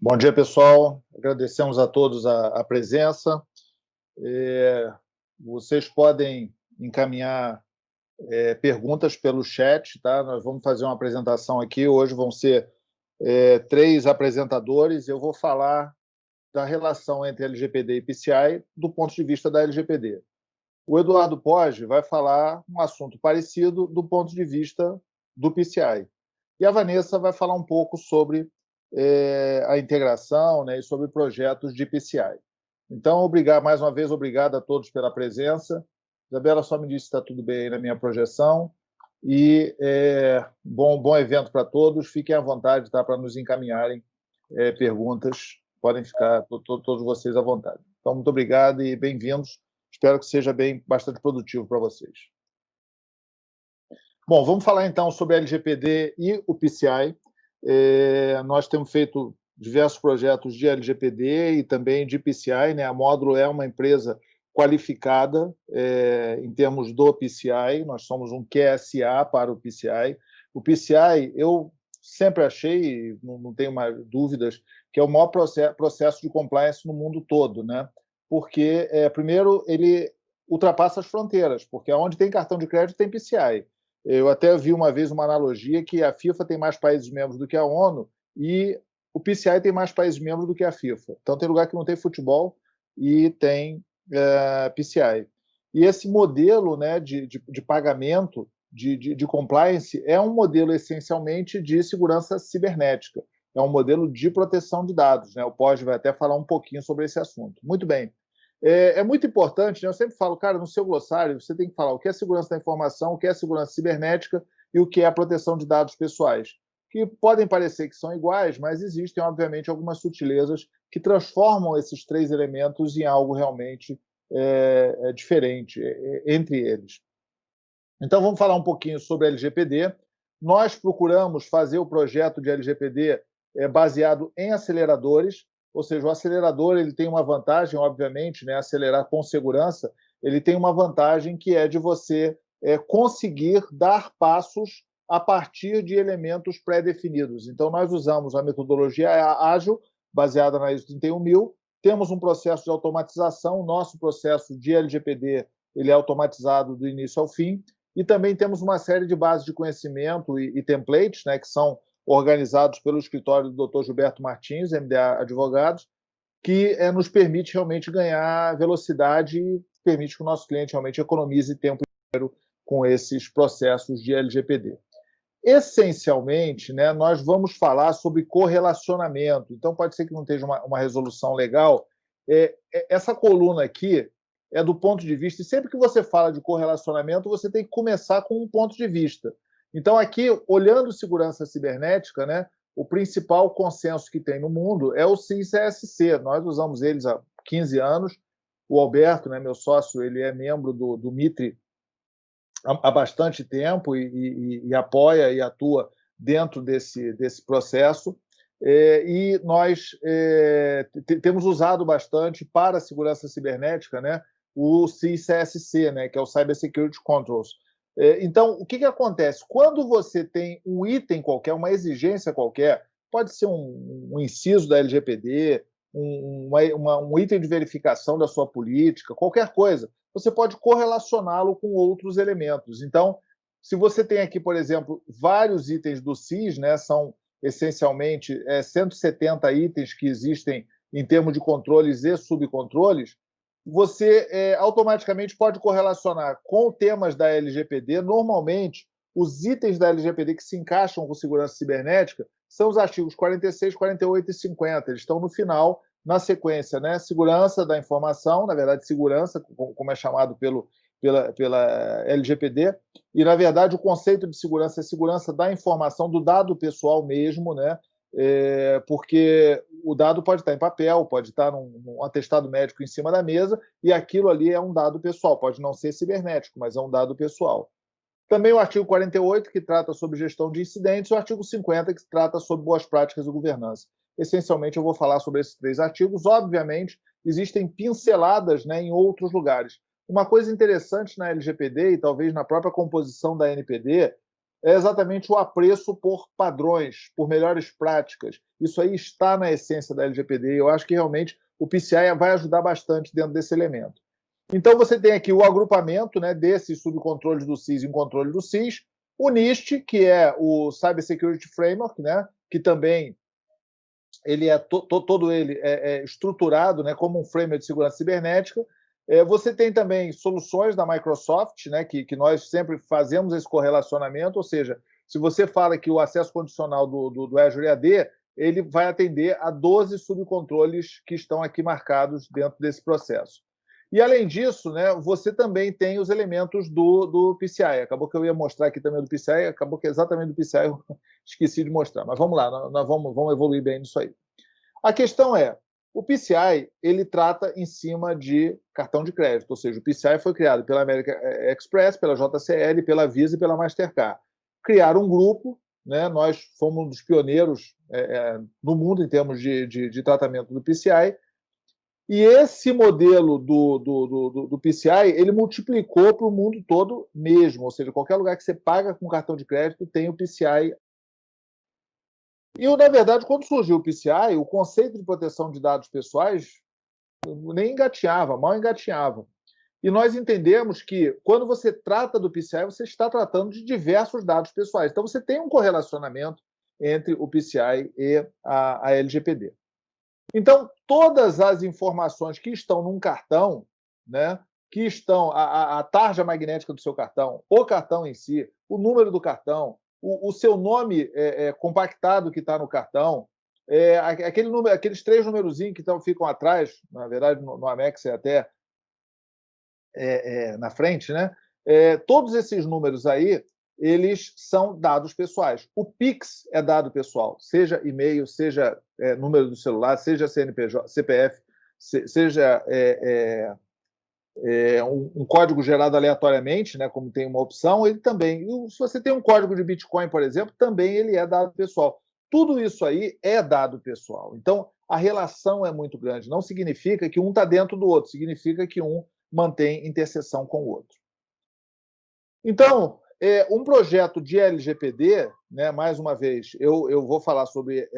Bom dia, pessoal. Agradecemos a todos a presença. Vocês podem encaminhar perguntas pelo chat, tá? Nós vamos fazer uma apresentação aqui. Hoje vão ser três apresentadores. Eu vou falar da relação entre LGPD e PCI do ponto de vista da LGPD. O Eduardo Poggi vai falar um assunto parecido do ponto de vista do PCI. E a Vanessa vai falar um pouco sobre a integração, né, e sobre projetos de PCI. Então, mais uma vez, obrigado a todos pela presença. Isabela só me disse se está tudo bem aí na minha projeção. E bom evento para todos. Fiquem à vontade, tá, para nos encaminharem perguntas. Podem ficar todos vocês à vontade. Então, muito obrigado e bem-vindos. Espero que seja bastante produtivo para vocês. Bom, vamos falar então sobre a LGPD e o PCI. Nós temos feito diversos projetos de LGPD e também de PCI, né? A Módulo é uma empresa qualificada em termos do PCI, nós somos um QSA para o PCI. O PCI, eu sempre achei, não tenho mais dúvidas, que é o maior processo de compliance no mundo todo, né? Porque, primeiro, ele ultrapassa as fronteiras, porque onde tem cartão de crédito tem PCI. Eu até vi uma vez uma analogia que a FIFA tem mais países membros do que a ONU e o PCI tem mais países membros do que a FIFA. Então, tem lugar que não tem futebol e tem PCI. E esse modelo, né, de pagamento, de compliance, é um modelo essencialmente de segurança cibernética. É um modelo de proteção de dados, né? O Poggi vai até falar um pouquinho sobre esse assunto. Muito bem. É muito importante, né? Eu sempre falo, cara, no seu glossário você tem que falar o que é segurança da informação, o que é segurança cibernética e o que é a proteção de dados pessoais, que podem parecer que são iguais, mas existem, obviamente, algumas sutilezas que transformam esses três elementos em algo realmente diferente entre eles. Então, vamos falar um pouquinho sobre a LGPD. Nós procuramos fazer o projeto de LGPD baseado em aceleradores, ou seja, o acelerador ele tem uma vantagem, obviamente, né, acelerar com segurança, ele tem uma vantagem que é de você conseguir dar passos a partir de elementos pré-definidos. Então, nós usamos a metodologia ágil, baseada na ISO 31000, temos um processo de automatização, o nosso processo de LGPD ele é automatizado do início ao fim, e também temos uma série de bases de conhecimento e templates, né, que são organizados pelo escritório do Dr. Gilberto Martins, MDA Advogados, que nos permite realmente ganhar velocidade e permite que o nosso cliente realmente economize tempo e dinheiro com esses processos de LGPD. Essencialmente, né, nós vamos falar sobre correlacionamento. Então, pode ser que não esteja uma resolução legal. Essa coluna aqui é do ponto de vista, e sempre que você fala de correlacionamento, você tem que começar com um ponto de vista. Então, aqui, olhando segurança cibernética, né, o principal consenso que tem no mundo é o CIS-CSC. Nós usamos eles há 15 anos. O Alberto, né, meu sócio, ele é membro do MITRE há bastante tempo e apoia e atua dentro desse processo. E nós temos usado bastante para a segurança cibernética, né, o CIS-CSC, né, que é o Cyber Security Controls. Então, o que acontece? Quando você tem um item qualquer, uma exigência qualquer, pode ser um inciso da LGPD, um item de verificação da sua política, qualquer coisa, você pode correlacioná-lo com outros elementos. Então, se você tem aqui, por exemplo, vários itens do CIS, né, são essencialmente 170 itens que existem em termos de controles e subcontroles, você automaticamente pode correlacionar com temas da LGPD. Normalmente, os itens da LGPD que se encaixam com segurança cibernética são os artigos 46, 48 e 50. Eles estão no final, na sequência, né? Segurança da informação, na verdade, segurança, como é chamado pela LGPD, e, na verdade, o conceito de segurança é segurança da informação, do dado pessoal mesmo, né? Porque o dado pode estar em papel, pode estar num atestado médico em cima da mesa, e aquilo ali é um dado pessoal, pode não ser cibernético, mas é um dado pessoal. Também o artigo 48, que trata sobre gestão de incidentes, e o artigo 50, que trata sobre boas práticas e governança. Essencialmente, eu vou falar sobre esses três artigos. Obviamente, existem pinceladas, né, em outros lugares. Uma coisa interessante na LGPD, e talvez na própria composição da NPD, é exatamente o apreço por padrões, por melhores práticas. Isso aí está na essência da LGPD e eu acho que realmente o PCI vai ajudar bastante dentro desse elemento. Então, você tem aqui o agrupamento, né, desses subcontroles do CIS em controle do CIS, o NIST, que é o Cyber Security Framework, né, que também ele é todo ele é estruturado, né, como um framework de segurança cibernética. Você tem também soluções da Microsoft, né, que nós sempre fazemos esse correlacionamento, ou seja, se você fala que o acesso condicional do Azure AD, ele vai atender a 12 subcontroles que estão aqui marcados dentro desse processo. E, além disso, né, você também tem os elementos do PCI. Acabou que eu ia mostrar aqui também do PCI, acabou que exatamente do PCI eu esqueci de mostrar. Mas vamos lá, nós vamos evoluir bem nisso aí. A questão é, o PCI ele trata em cima de cartão de crédito, ou seja, o PCI foi criado pela American Express, pela JCL, pela Visa e pela Mastercard. Criaram um grupo, né, nós fomos um dos pioneiros no mundo em termos de tratamento do PCI, e esse modelo do PCI, ele multiplicou para o mundo todo mesmo, ou seja, qualquer lugar que você paga com cartão de crédito tem o PCI. E, na verdade, quando surgiu o PCI, o conceito de proteção de dados pessoais nem engatinhava, mal engatinhava. E nós entendemos que, quando você trata do PCI, você está tratando de diversos dados pessoais. Então, você tem um correlacionamento entre o PCI e a LGPD. Então, todas as informações que estão num cartão, né, que estão a tarja magnética do seu cartão, o cartão em si, o número do cartão, o seu nome compactado que está no cartão, aqueles 3 numerozinhos que ficam atrás, na verdade, no Amex é até na frente, né? Todos esses números aí, eles são dados pessoais. O Pix é dado pessoal, seja e-mail, seja número do celular, seja CNPJ, CPF, seja um código gerado aleatoriamente, né, como tem uma opção, ele também. Se você tem um código de Bitcoin, por exemplo, também ele é dado pessoal. Tudo isso aí é dado pessoal. Então, a relação é muito grande. Não significa que um está dentro do outro, significa que um mantém interseção com o outro. Então, um projeto de LGPD, né, mais uma vez, eu vou falar sobre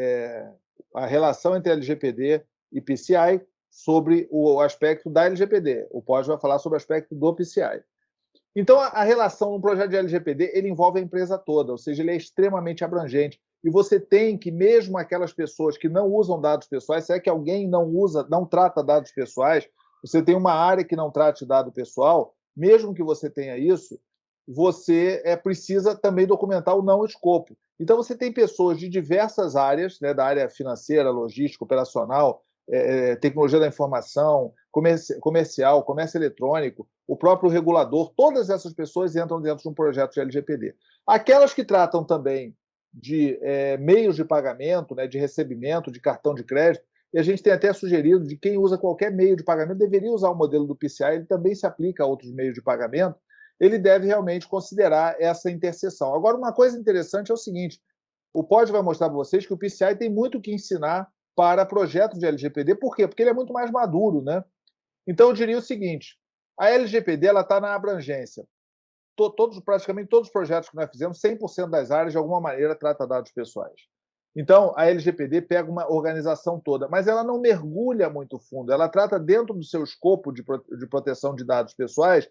a relação entre LGPD e PCI, sobre o aspecto da LGPD. O Pós vai falar sobre o aspecto do PCI. Então, a relação no projeto de LGPD, ele envolve a empresa toda, ou seja, ele é extremamente abrangente. E você tem que, mesmo aquelas pessoas que não usam dados pessoais, se é que alguém não trata dados pessoais, você tem uma área que não trate dado pessoal, mesmo que você tenha isso, você precisa também documentar o não escopo. Então, você tem pessoas de diversas áreas, né, da área financeira, logística, operacional, tecnologia da informação, comercial, comércio eletrônico, o próprio regulador, todas essas pessoas entram dentro de um projeto de LGPD. Aquelas que tratam também de meios de pagamento, né, de recebimento, de cartão de crédito, e a gente tem até sugerido de quem usa qualquer meio de pagamento deveria usar o modelo do PCI, ele também se aplica a outros meios de pagamento, ele deve realmente considerar essa interseção. Agora, uma coisa interessante é o seguinte, o Pod vai mostrar para vocês que o PCI tem muito o que ensinar para projetos de LGPD. Por quê? Porque ele é muito mais maduro, né? Então, eu diria o seguinte, a LGPD está na abrangência. Praticamente todos os projetos que nós fizemos, 100% das áreas, de alguma maneira, trata dados pessoais. Então, a LGPD pega uma organização toda, mas ela não mergulha muito fundo. Ela trata dentro do seu escopo de proteção de dados pessoais.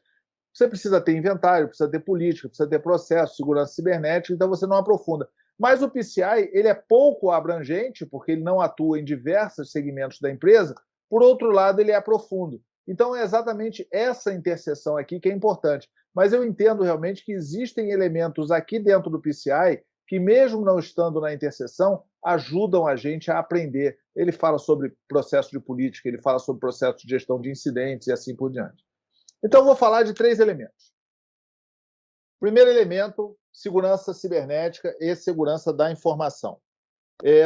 Você precisa ter inventário, precisa ter política, precisa ter processo, segurança cibernética, então você não aprofunda. Mas o PCI ele é pouco abrangente, porque ele não atua em diversos segmentos da empresa, por outro lado, ele é profundo. Então, é exatamente essa interseção aqui que é importante. Mas eu entendo realmente que existem elementos aqui dentro do PCI que, mesmo não estando na interseção, ajudam a gente a aprender. Ele fala sobre processo de política, ele fala sobre processo de gestão de incidentes e assim por diante. Então, eu vou falar de 3 elementos. Primeiro elemento, segurança cibernética e segurança da informação.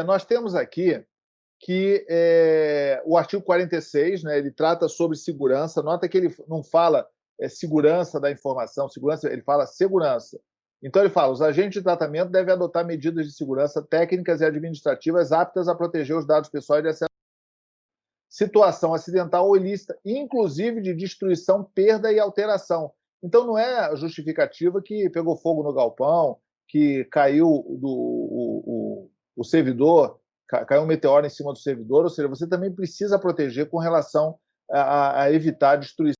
Nós temos aqui que o artigo 46, né, ele trata sobre segurança. Nota que ele não fala segurança da informação, segurança, ele fala segurança. Então, ele fala, os agentes de tratamento devem adotar medidas de segurança técnicas e administrativas aptas a proteger os dados pessoais de acesso situação acidental ou ilícita, inclusive de destruição, perda e alteração. Então, não é justificativa que pegou fogo no galpão, que caiu o servidor, caiu um meteoro em cima do servidor, ou seja, você também precisa proteger com relação a evitar destruição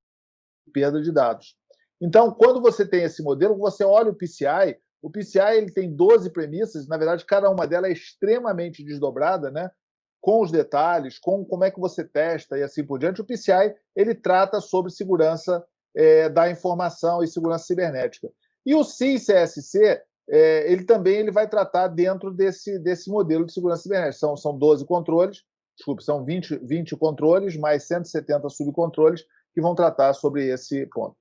e perda de dados. Então, quando você tem esse modelo, você olha o PCI ele tem 12 premissas, na verdade, cada uma delas é extremamente desdobrada, né? Com os detalhes, com como é que você testa e assim por diante. O PCI ele trata sobre segurança da informação e segurança cibernética. E o CIS-CSC ele também vai tratar dentro desse modelo de segurança cibernética. São 12 controles, desculpe, são 20 controles, mais 170 subcontroles que vão tratar sobre esse ponto.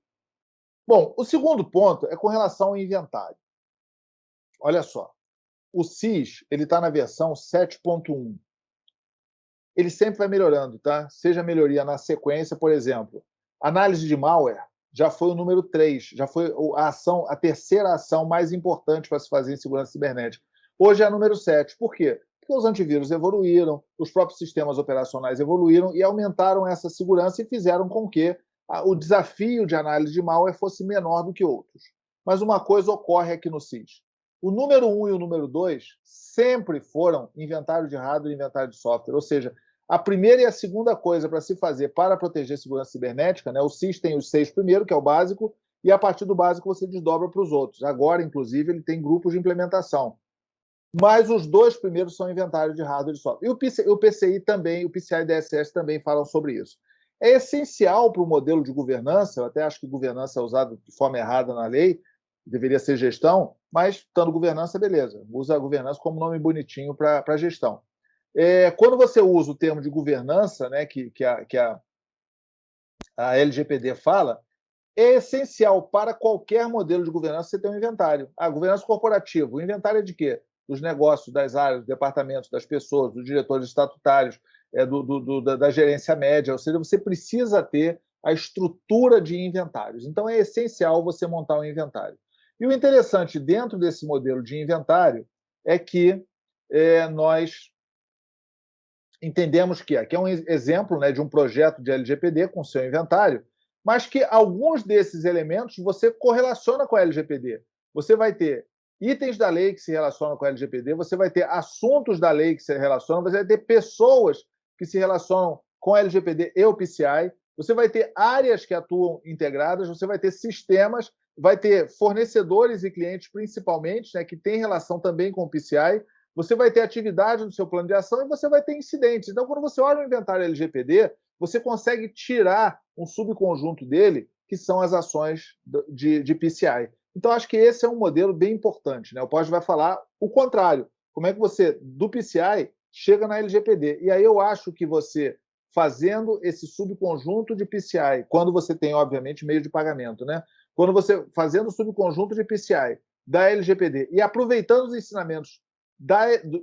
Bom, o segundo ponto é com relação ao inventário. Olha só, o CIS está na versão 7.1. Ele sempre vai melhorando, tá? Seja melhoria na sequência, por exemplo, análise de malware já foi o número 3, já foi a terceira ação mais importante para se fazer em segurança cibernética. Hoje é a número 7. Por quê? Porque os antivírus evoluíram, os próprios sistemas operacionais evoluíram e aumentaram essa segurança e fizeram com que o desafio de análise de malware fosse menor do que outros. Mas uma coisa ocorre aqui no CIS. O número 1 e o número 2 sempre foram inventário de hardware e inventário de software, ou seja, a primeira e a segunda coisa para se fazer para proteger a segurança cibernética, né? O CIS tem os 6 primeiro, que é o básico, e a partir do básico você desdobra para os outros. Agora, inclusive, ele tem grupos de implementação. Mas os 2 primeiros são inventário de hardware e software. E o PCI também, o PCI DSS também falam sobre isso. É essencial para o modelo de governança, eu até acho que governança é usado de forma errada na lei, deveria ser gestão, mas estando governança, beleza. Usa a governança como nome bonitinho para gestão. Quando você usa o termo de governança, né, que a LGPD fala, é essencial para qualquer modelo de governança você ter um inventário. Governança corporativa. O inventário é de quê? Dos negócios, das áreas, dos departamentos, das pessoas, dos diretores estatutários, da gerência média. Ou seja, você precisa ter a estrutura de inventários. Então, é essencial você montar um inventário. E o interessante dentro desse modelo de inventário é que nós entendemos que aqui é um exemplo, né, de um projeto de LGPD com seu inventário, mas que alguns desses elementos você correlaciona com a LGPD. Você vai ter itens da lei que se relacionam com a LGPD, você vai ter assuntos da lei que se relacionam, você vai ter pessoas que se relacionam com a LGPD e o PCI, você vai ter áreas que atuam integradas, você vai ter sistemas, vai ter fornecedores e clientes, principalmente, né, que têm relação também com o PCI, você vai ter atividade no seu plano de ação e você vai ter incidentes. Então, quando você olha o inventário LGPD, você consegue tirar um subconjunto dele, que são as ações de PCI. Então, acho que esse é um modelo bem importante, né? O Pós vai falar o contrário. Como é que você, do PCI, chega na LGPD? E aí eu acho que você, fazendo esse subconjunto de PCI, quando você tem, obviamente, meio de pagamento, né? Quando você, fazendo o subconjunto de PCI da LGPD e aproveitando os ensinamentos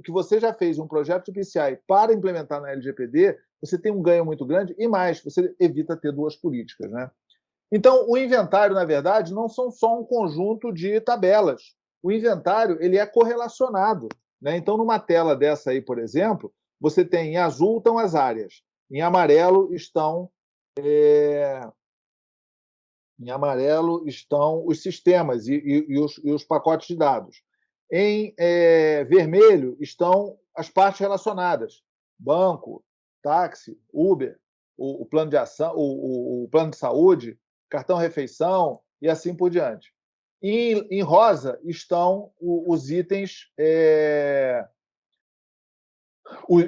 que você já fez um projeto de PCI para implementar na LGPD, você tem um ganho muito grande e mais, você evita ter duas políticas, né? Então, o inventário, na verdade, não são só um conjunto de tabelas. O inventário ele é correlacionado, né? Então, numa tela dessa aí, por exemplo, você tem em azul estão as áreas, em amarelo estão os sistemas e os pacotes de dados. Em vermelho estão as partes relacionadas: banco, táxi, Uber, o plano de ação, o plano de saúde, cartão-refeição e assim por diante. Em rosa estão os itens,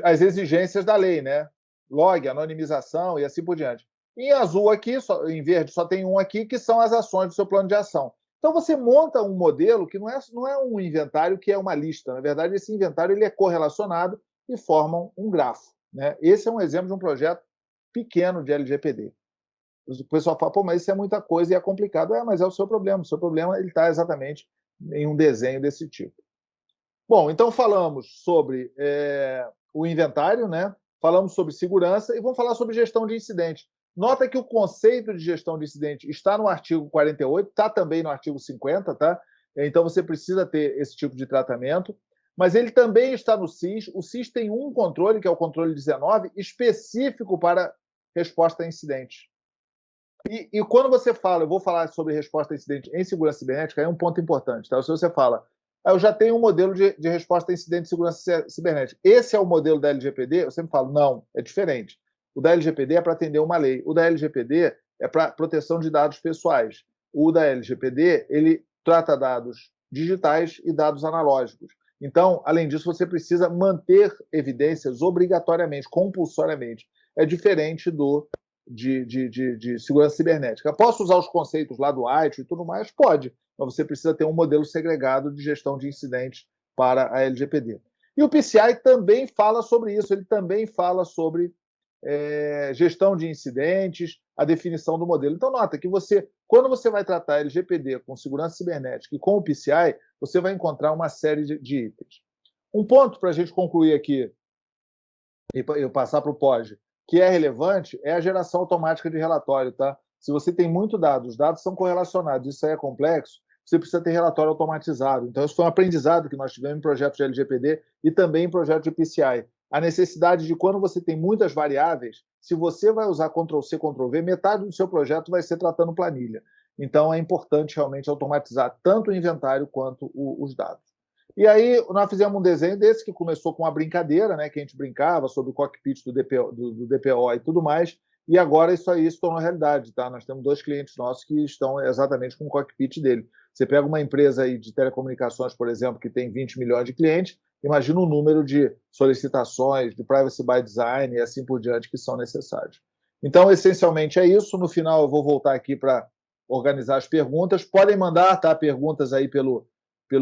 as exigências da lei, né? Log, anonimização e assim por diante. Em azul aqui, em verde, só tem um aqui, que são as ações do seu plano de ação. Então, você monta um modelo que não é um inventário que é uma lista. Na verdade, esse inventário ele é correlacionado e formam um grafo, né? Esse é um exemplo de um projeto pequeno de LGPD. O pessoal fala, pô, mas isso é muita coisa e é complicado. Mas é o seu problema. O seu problema está exatamente em um desenho desse tipo. Bom, então falamos sobre o inventário, né? Falamos sobre segurança e vamos falar sobre gestão de incidentes. Nota que o conceito de gestão de incidente está no artigo 48, está também no artigo 50, tá? Então você precisa ter esse tipo de tratamento, mas ele também está no CIS. O CIS tem um controle, que é o controle 19, específico para resposta a incidentes. E quando você fala, eu vou falar sobre resposta a incidente em segurança cibernética, é um ponto importante, tá? Se você fala Aí eu já tenho um modelo de resposta a incidente de segurança cibernética. Esse é o modelo da LGPD? Eu sempre falo, não, é diferente. O da LGPD é para atender uma lei. O da LGPD é para proteção de dados pessoais. O da LGPD, ele trata dados digitais e dados analógicos. Então, além disso, você precisa manter evidências obrigatoriamente, compulsoriamente. É diferente de segurança cibernética. Posso usar os conceitos lá do ITIL e tudo mais? Pode, mas você precisa ter um modelo segregado de gestão de incidentes para a LGPD. E o PCI também fala sobre isso, ele também fala sobre gestão de incidentes, a definição do modelo. Então, nota que quando você vai tratar LGPD com segurança cibernética e com o PCI, você vai encontrar uma série de itens. Um ponto para a gente concluir aqui e eu passar para o POD, que é relevante, é a geração automática de relatório. Tá? Se você tem muito dado, os dados são correlacionados, isso aí é complexo, você precisa ter relatório automatizado. Então, isso foi um aprendizado que nós tivemos em projetos de LGPD e também em projetos de PCI. A necessidade de, quando você tem muitas variáveis, se você vai usar Ctrl+C, Ctrl+V, metade do seu projeto vai ser tratando planilha. Então, é importante realmente automatizar tanto o inventário quanto os dados. E aí, nós fizemos um desenho desse que começou com uma brincadeira, né, que a gente brincava sobre o cockpit do DPO e tudo mais, e agora isso aí se tornou realidade. Tá? Nós temos 2 clientes nossos que estão exatamente com o cockpit dele. Você pega uma empresa aí de telecomunicações, por exemplo, que tem 20 milhões de clientes, imagina o número de solicitações, de privacy by design e assim por diante que são necessários. Então, essencialmente é isso. No final, eu vou voltar aqui para organizar as perguntas. Podem mandar, tá, perguntas aí pelo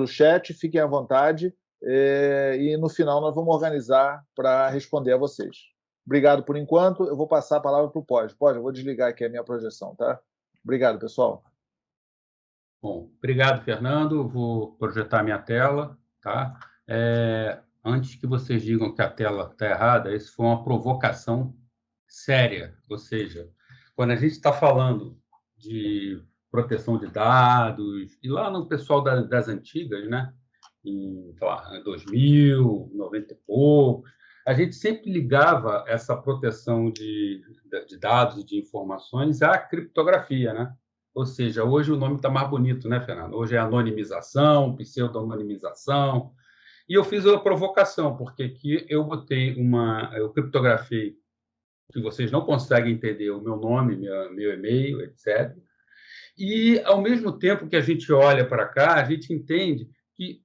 chat, fiquem à vontade. E no final nós vamos organizar para responder a vocês. Obrigado por enquanto. Eu vou passar a palavra para o Pós. Pós, eu vou desligar aqui a minha projeção, tá? Obrigado, pessoal. Bom, obrigado, Fernando. Vou projetar minha tela, tá? Antes que vocês digam que a tela está errada, isso foi uma provocação séria. Ou seja, quando a gente está falando de proteção de dados, e lá no pessoal das antigas, né? Em, sei lá, 2000, 90 e poucos, a gente sempre ligava essa proteção de dados e de informações à criptografia, né? Ou seja, hoje o nome está mais bonito, né, Fernando? Hoje é anonimização, pseudo-anonimização. E eu fiz uma provocação, porque aqui eu botei eu criptografei, que vocês não conseguem entender o meu nome, meu e-mail, etc. E, ao mesmo tempo que a gente olha para cá, a gente entende que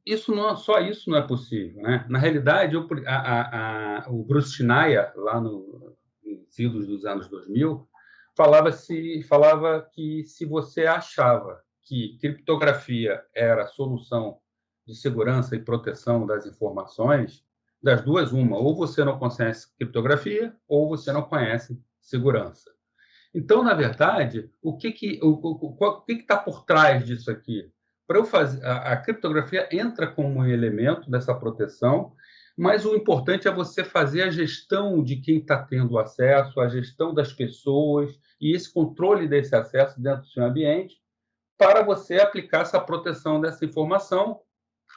só isso não é possível. Né? Na realidade, o Bruce Schneier, lá nos idos dos anos 2000, falava que se você achava que criptografia era a solução de segurança e proteção das informações, das duas, uma, ou você não conhece criptografia, ou você não conhece segurança. Então, na verdade, o que está por trás disso aqui? Para eu fazer, a criptografia entra como um elemento dessa proteção, mas o importante é você fazer a gestão de quem está tendo acesso, a gestão das pessoas e esse controle desse acesso dentro do seu ambiente, para você aplicar essa proteção dessa informação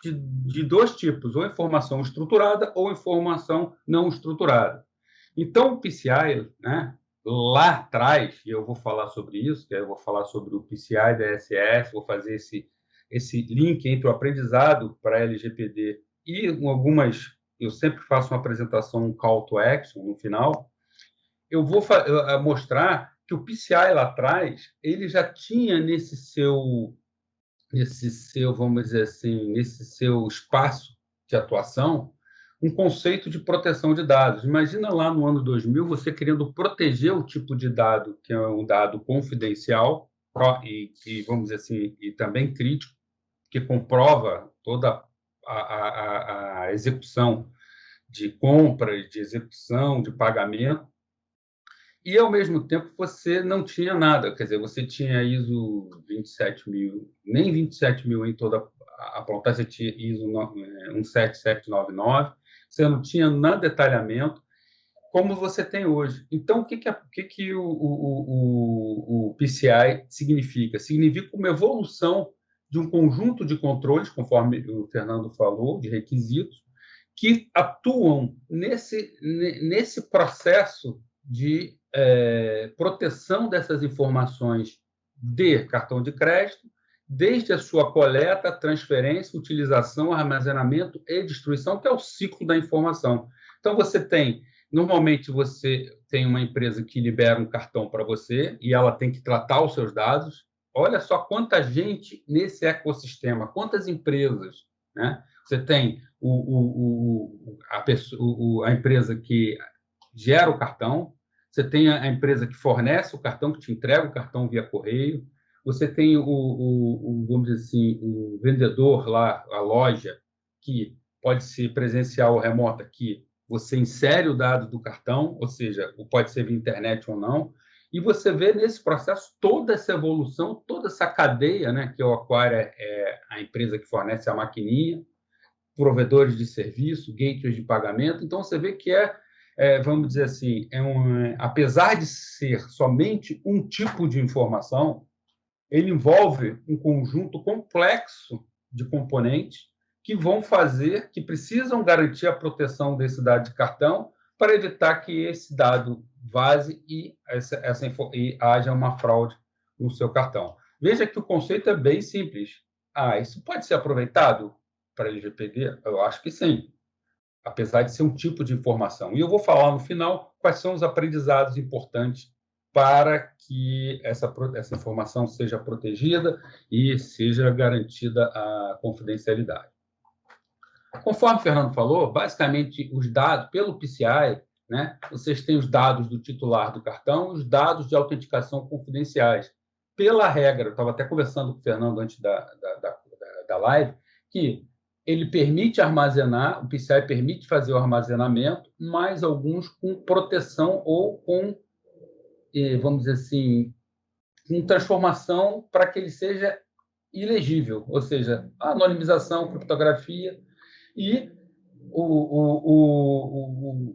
de 2 tipos, ou informação estruturada ou informação não estruturada. Então, o PCI, né, lá atrás, e eu vou falar sobre isso, que eu vou falar sobre o PCI da SS, vou fazer esse link entre o aprendizado para LGPD e eu sempre faço uma apresentação, um call to action no final, eu vou mostrar que o PCI lá atrás, ele já tinha vamos dizer assim, nesse seu espaço de atuação, um conceito de proteção de dados. Imagina lá no ano 2000 você querendo proteger o tipo de dado que é um dado confidencial e vamos dizer assim, e também crítico, que comprova toda a execução de compras, de execução, de pagamento, e, ao mesmo tempo, você não tinha nada. Quer dizer, você tinha ISO 27000, nem 27000 em toda a pronta, você tinha ISO 17799, você não tinha nada de detalhamento, como você tem hoje. Então, o que o PCI significa? Significa uma evolução de um conjunto de controles, conforme o Fernando falou, de requisitos, que atuam nesse processo de proteção dessas informações de cartão de crédito desde a sua coleta, transferência, utilização, armazenamento e destruição, que é o ciclo da informação. Então, normalmente você tem uma empresa que libera um cartão para você e ela tem que tratar os seus dados. Olha só quanta gente nesse ecossistema, quantas empresas, né? Você tem a empresa que gera o cartão, você tem a empresa que fornece o cartão, que te entrega o cartão via correio, você tem vamos dizer assim, o vendedor lá, a loja, que pode ser presencial ou remota, que você insere o dado do cartão, ou seja, pode ser via internet ou não, e você vê nesse processo toda essa evolução, toda essa cadeia, né, que o Aquare é a empresa que fornece a maquininha, provedores de serviço, gateways de pagamento. Então, você vê que vamos dizer assim, apesar de ser somente um tipo de informação, ele envolve um conjunto complexo de componentes que precisam garantir a proteção desse dado de cartão para evitar que esse dado vaze e haja uma fraude no seu cartão. Veja que o conceito é bem simples. Isso pode ser aproveitado para LGPD? Eu acho que sim, apesar de ser um tipo de informação. E eu vou falar no final quais são os aprendizados importantes para que essa informação seja protegida e seja garantida a confidencialidade. Conforme o Fernando falou, basicamente os dados, pelo PCI, né, vocês têm os dados do titular do cartão e os dados de autenticação confidenciais. Pela regra, eu estava até conversando com o Fernando antes da live, que ele permite armazenar, o PCI permite fazer o armazenamento, mas alguns com proteção ou com, vamos dizer assim, com transformação para que ele seja ilegível, ou seja, anonimização, criptografia, e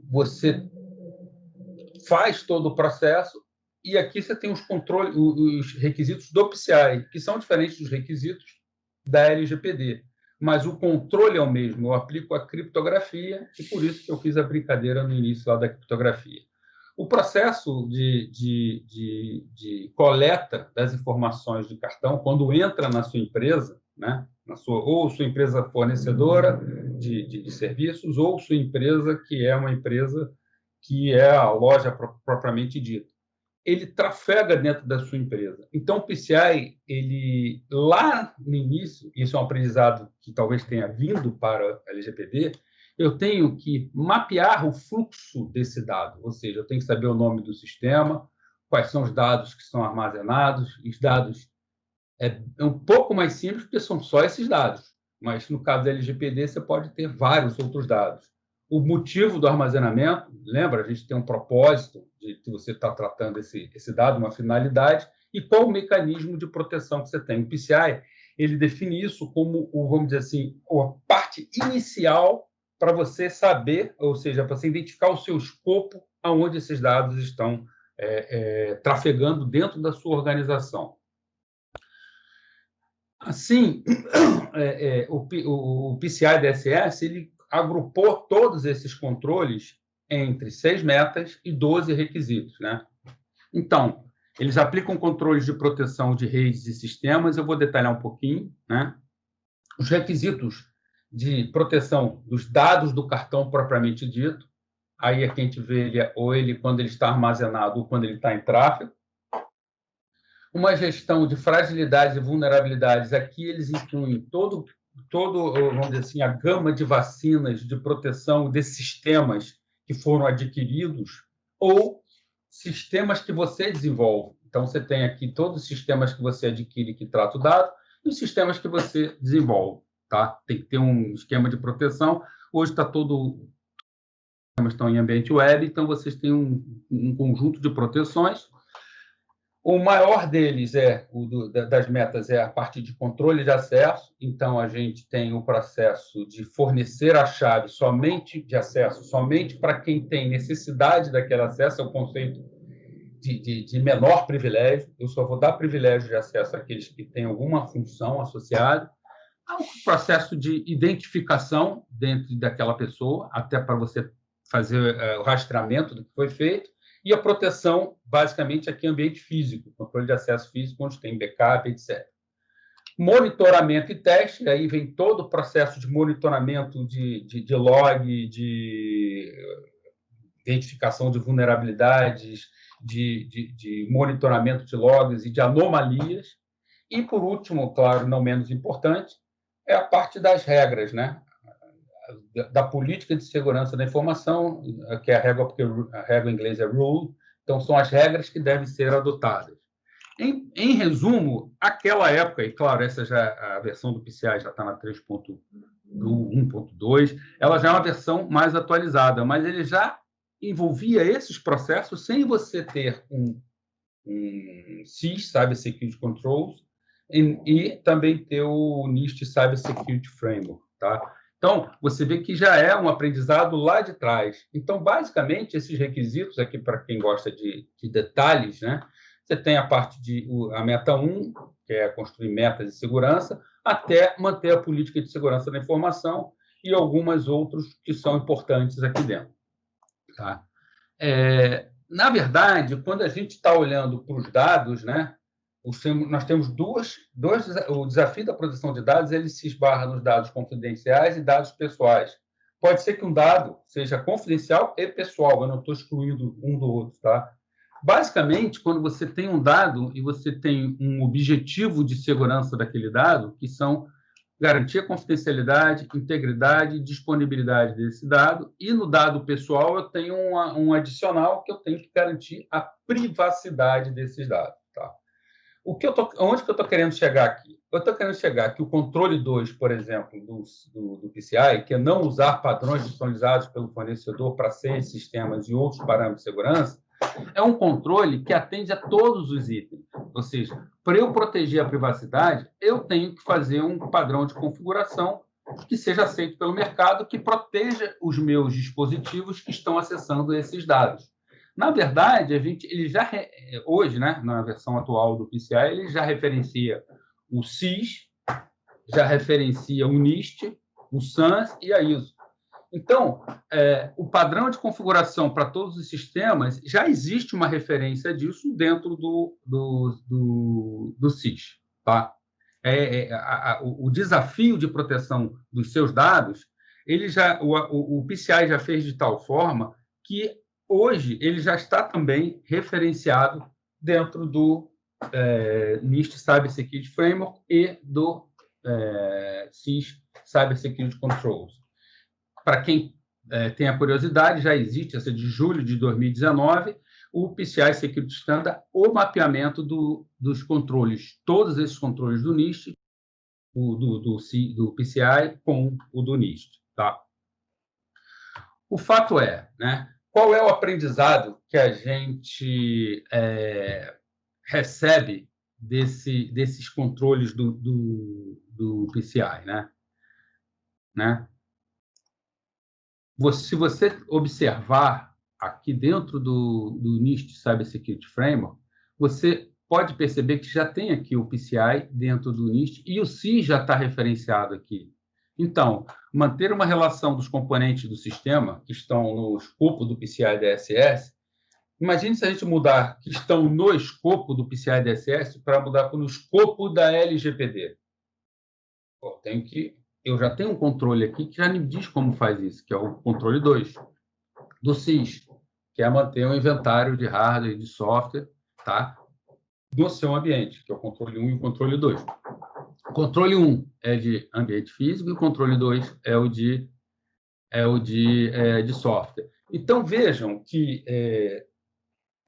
você faz todo o processo, e aqui você tem os requisitos do PCI, que são diferentes dos requisitos da LGPD. Mas o controle é o mesmo, eu aplico a criptografia, e por isso que eu fiz a brincadeira no início lá da criptografia. O processo de coleta das informações de cartão, quando entra na sua empresa, né, ou sua empresa fornecedora de serviços, ou sua empresa que é uma empresa que é a loja propriamente dita, ele trafega dentro da sua empresa. Então, o PCI, ele, lá no início, isso é um aprendizado que talvez tenha vindo para a LGPD, eu tenho que mapear o fluxo desse dado, ou seja, eu tenho que saber o nome do sistema, quais são os dados que são armazenados, os dados é um pouco mais simples, porque são só esses dados, mas no caso da LGPD você pode ter vários outros dados. O motivo do armazenamento, lembra, a gente tem um propósito de que você está tratando esse dado, uma finalidade, e qual o mecanismo de proteção que você tem. O PCI, ele define isso como, vamos dizer assim, a parte inicial para você saber, ou seja, para você identificar o seu escopo aonde esses dados estão trafegando dentro da sua organização. Assim, o PCI DSS ele agrupou todos esses controles entre 6 metas e 12 requisitos, né? Então, eles aplicam controles de proteção de redes e sistemas, eu vou detalhar um pouquinho, né? Os requisitos de proteção dos dados do cartão propriamente dito, aí é que a gente vê ele quando ele está armazenado ou quando ele está em tráfego. Uma gestão de fragilidades e vulnerabilidades, aqui eles incluem todo, vamos dizer assim, a gama de vacinas de proteção desses sistemas que foram adquiridos ou sistemas que você desenvolve. Então, você tem aqui todos os sistemas que você adquire que trata o dado e os sistemas que você desenvolve. Tá? Tem que ter um esquema de proteção. Hoje está os sistemas estão em ambiente web, então vocês têm um conjunto de proteções. O maior deles das metas é a parte de controle de acesso. Então, a gente tem o processo de fornecer a chave somente de acesso, somente para quem tem necessidade daquele acesso, é o conceito de menor privilégio. Eu só vou dar privilégio de acesso àqueles que têm alguma função associada. Há um processo de identificação dentro daquela pessoa, até para você fazer o rastreamento do que foi feito. E a proteção, basicamente, aqui em ambiente físico, controle de acesso físico, onde tem backup, etc. Monitoramento e teste, aí vem todo o processo de monitoramento de log, de identificação de vulnerabilidades, de monitoramento de logs e de anomalias. E, por último, claro, não menos importante, é a parte das regras, né? Da política de segurança da informação, que é a regra, porque a regra em inglês é rule, então são as regras que devem ser adotadas. Em resumo, aquela época, e claro, essa já a versão do PCI já está na 3.1.2, ela já é uma versão mais atualizada, mas ele já envolvia esses processos sem você ter um CIS, Cyber Security Controls, e também ter o NIST Cyber Security Framework, tá? Então, você vê que já é um aprendizado lá de trás. Então, basicamente, esses requisitos aqui, para quem gosta de detalhes, né? Você tem a parte de a meta 1, que é construir metas de segurança, até manter a política de segurança da informação e algumas outros que são importantes aqui dentro. Tá? Na verdade, quando a gente está olhando para os dados, né, nós temos o desafio da proteção de dados, ele se esbarra nos dados confidenciais e dados pessoais. Pode ser que um dado seja confidencial e pessoal, eu não estou excluindo um do outro, tá? Basicamente, quando você tem um dado e você tem um objetivo de segurança daquele dado, que são garantir a confidencialidade, integridade e disponibilidade desse dado, e no dado pessoal eu tenho um adicional que eu tenho que garantir a privacidade desses dados. Tá? Onde que eu estou querendo chegar aqui? Eu estou querendo chegar que o controle 2, por exemplo, do PCI, que é não usar padrões disponibilizados pelo fornecedor para senhas, sistemas e outros parâmetros de segurança, é um controle que atende a todos os itens. Ou seja, para eu proteger a privacidade, eu tenho que fazer um padrão de configuração que seja aceito pelo mercado, que proteja os meus dispositivos que estão acessando esses dados. Na verdade, hoje, né, na versão atual do PCI, ele já referencia o CIS, já referencia o NIST, o SANS e a ISO. Então, o padrão de configuração para todos os sistemas, já existe uma referência disso dentro do CIS. Tá? O desafio de proteção dos seus dados, o PCI já fez de tal forma que hoje ele já está também referenciado dentro do NIST Cyber Security Framework e do CIS Cyber Security Controls. Para quem tem a curiosidade, já existe, essa de julho de 2019, o PCI Security Standard, o mapeamento dos controles, todos esses controles do NIST, do PCI com o do NIST. Tá? O fato é, né, qual é o aprendizado que a gente recebe desses controles do PCI? Né? Se você observar aqui dentro do NIST Cyber Security Framework, você pode perceber que já tem aqui o PCI dentro do NIST e o CIS já está referenciado aqui. Então, manter uma relação dos componentes do sistema que estão no escopo do PCI DSS, imagine se a gente mudar que estão no escopo do PCI DSS para mudar para o escopo da LGPD. Eu já tenho um controle aqui que já me diz como faz isso, que é o controle 2 do CIS, que é manter um inventário de hardware e de software, tá, do seu ambiente, que é o controle 1 e o controle 2. O controle 1 é de ambiente físico e o controle 2 é o de software. Então, vejam que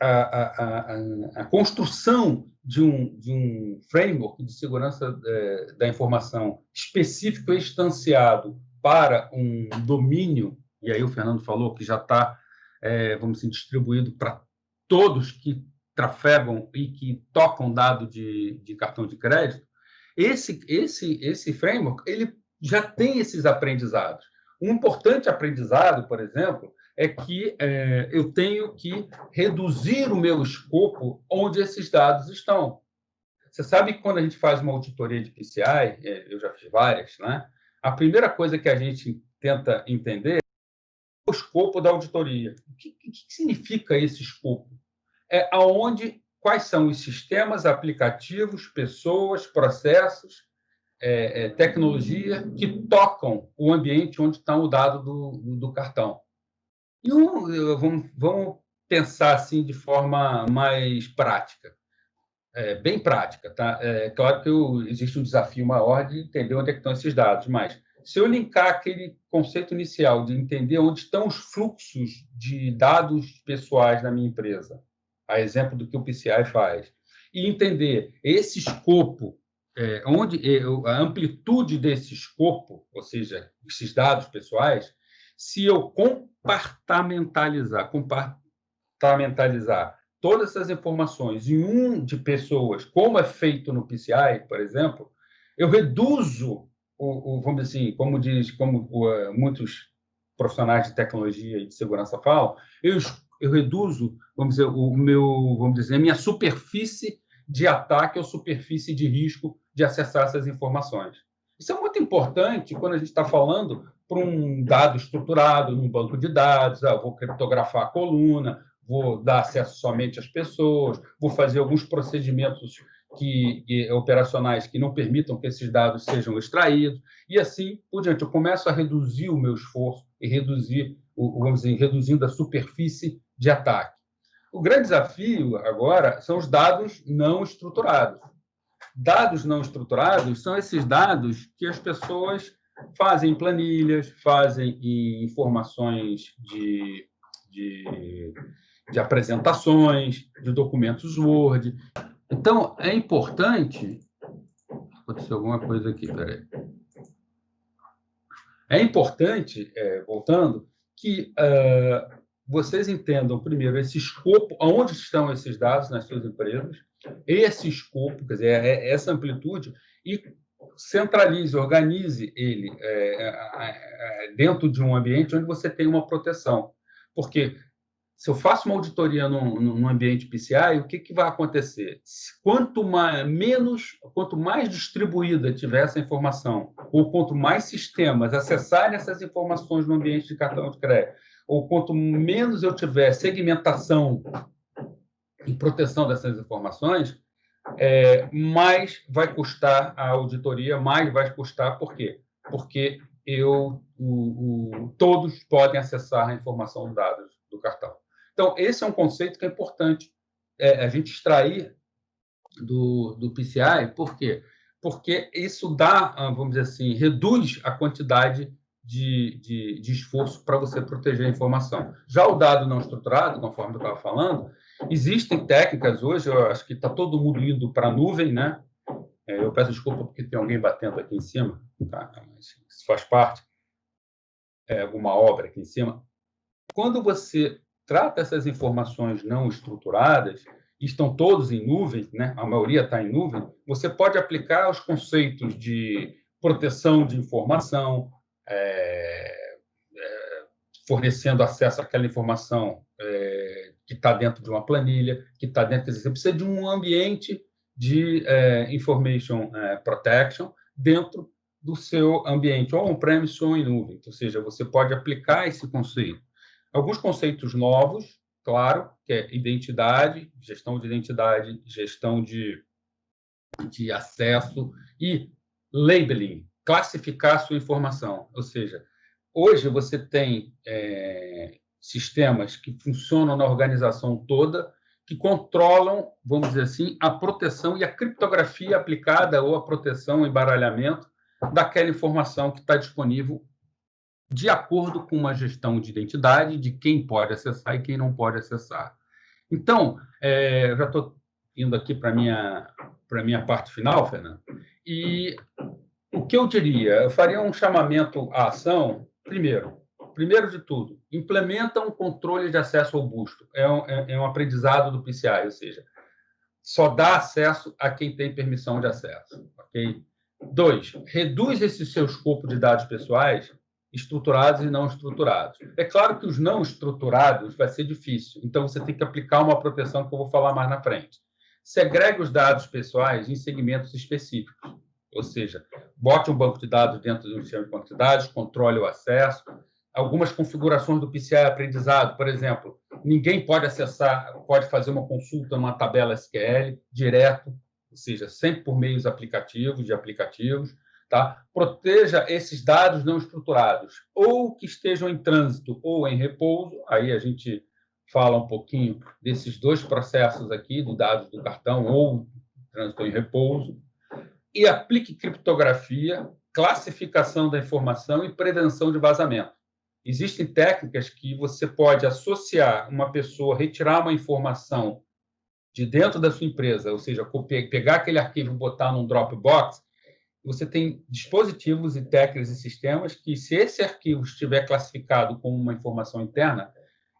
a construção de um framework de segurança da informação específico e instanciado para um domínio, e aí o Fernando falou que já está, vamos dizer, distribuído para todos que trafegam e que tocam dado de cartão de crédito, esse framework ele já tem esses aprendizados. Um importante aprendizado, por exemplo, é que eu tenho que reduzir o meu escopo onde esses dados estão. Você sabe que quando a gente faz uma auditoria de PCI, eu já fiz várias, né? A primeira coisa que a gente tenta entender é o escopo da auditoria. O que significa esse escopo? Quais são os sistemas, aplicativos, pessoas, processos tecnologia que tocam o ambiente onde está o dado do cartão. E vamos pensar assim de forma mais prática, bem prática, tá? É claro que existe um desafio maior de entender onde é que estão esses dados, mas se eu linkar aquele conceito inicial de entender onde estão os fluxos de dados pessoais na minha empresa, a exemplo do que o PCI faz, e entender esse escopo, a amplitude desse escopo, ou seja, esses dados pessoais, se eu compartamentalizar todas essas informações em de pessoas, como é feito no PCI, por exemplo, eu reduzo vamos dizer assim, como muitos profissionais de tecnologia e de segurança falam, eu reduzo, vamos dizer, a minha superfície de ataque ou superfície de risco de acessar essas informações. Isso é muito importante quando a gente está falando para um dado estruturado num banco de dados, vou criptografar a coluna, vou dar acesso somente às pessoas, vou fazer alguns procedimentos operacionais que não permitam que esses dados sejam extraídos, e assim por diante. Eu começo a reduzir o meu esforço e reduzindo a superfície de ataque. O grande desafio agora são os dados não estruturados. Dados não estruturados são esses dados que as pessoas fazem em planilhas, fazem em informações de apresentações, de documentos Word. Então, é importante... Aconteceu alguma coisa aqui, peraí. É importante, voltando, que vocês entendam, primeiro, esse escopo, onde estão esses dados nas suas empresas, esse escopo, quer dizer, essa amplitude, e centralize, organize ele dentro de um ambiente onde você tem uma proteção. Porque se eu faço uma auditoria num ambiente PCI, o que vai acontecer? Quanto mais distribuída tiver essa informação, ou quanto mais sistemas acessarem essas informações no ambiente de cartão de crédito, ou quanto menos eu tiver segmentação e proteção dessas informações, mais vai custar a auditoria, mais vai custar. Por quê? Porque todos podem acessar a informação dos dados do cartão. Então, esse é um conceito que é importante a gente extrair do PCI. Por quê? Porque isso dá, vamos dizer assim, reduz a quantidade de esforço para você proteger a informação. Já o dado não estruturado, conforme eu estava falando, existem técnicas hoje, eu acho que está todo mundo indo para a nuvem, né? Eu peço desculpa porque tem alguém batendo aqui em cima, tá? Mas isso faz parte, alguma obra aqui em cima. Quando você trata essas informações não estruturadas, estão todos em nuvem, né? A maioria está em nuvem, você pode aplicar os conceitos de proteção de informação, fornecendo acesso àquela informação que está dentro de uma planilha, que está dentro... Você precisa de um ambiente de information protection dentro do seu ambiente, ou on-premise ou em nuvem. Ou seja, você pode aplicar esse conceito. Alguns conceitos novos, claro, que é identidade, gestão de acesso e labeling, classificar a sua informação. Ou seja, hoje você tem sistemas que funcionam na organização toda, que controlam, vamos dizer assim, a proteção e a criptografia aplicada, ou a proteção, o embaralhamento daquela informação que está disponível de acordo com uma gestão de identidade de quem pode acessar e quem não pode acessar. Então, eu já estou indo aqui para a minha parte final, Fernando, e o que eu diria? Eu faria um chamamento à ação. Primeiro de tudo, implementa um controle de acesso robusto. É um aprendizado do PCI, ou seja, só dá acesso a quem tem permissão de acesso. Okay? 2, reduz esse seu escopo de dados pessoais, estruturados e não estruturados. É claro que os não estruturados vai ser difícil, então você tem que aplicar uma proteção que eu vou falar mais na frente. Segregue os dados pessoais em segmentos específicos, ou seja, bote um banco de dados dentro de um sistema de banco de dados, controle o acesso. Algumas configurações do PCI aprendizado, por exemplo, ninguém pode acessar, pode fazer uma consulta numa tabela SQL direto, ou seja, sempre por meios de aplicativos. tá? Proteja esses dados não estruturados, ou que estejam em trânsito ou em repouso. Aí a gente fala um pouquinho desses dois processos aqui, do dados do cartão ou trânsito ou em repouso, e aplique criptografia, classificação da informação e prevenção de vazamento. Existem técnicas que você pode associar uma pessoa, retirar uma informação de dentro da sua empresa, ou seja, pegar aquele arquivo e botar num Dropbox. Você tem dispositivos e técnicas e sistemas que, se esse arquivo estiver classificado como uma informação interna,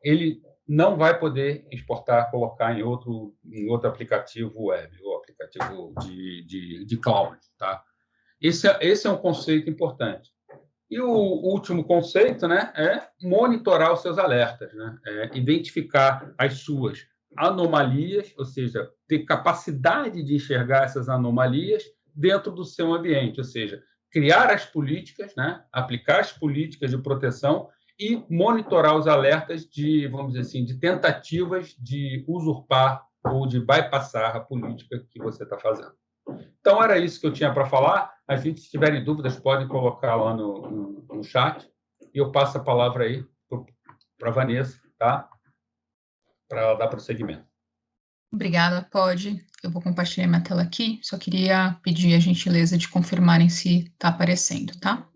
ele não vai poder exportar, colocar em outro aplicativo web ou aplicativo de cloud. Tá? Esse é um conceito importante. E o último conceito, né, é monitorar os seus alertas, né? Identificar as suas anomalias, ou seja, ter capacidade de enxergar essas anomalias dentro do seu ambiente, ou seja, criar as políticas, né, aplicar as políticas de proteção e monitorar os alertas de, vamos dizer assim, de tentativas de usurpar ou de bypassar a política que você está fazendo. Então, era isso que eu tinha para falar. A gente, se tiverem dúvidas, podem colocar lá no chat. E eu passo a palavra aí para a Vanessa, tá? Para ela dar prosseguimento. Obrigada, pode. Eu vou compartilhar minha tela aqui. Só queria pedir a gentileza de confirmarem se está aparecendo, tá?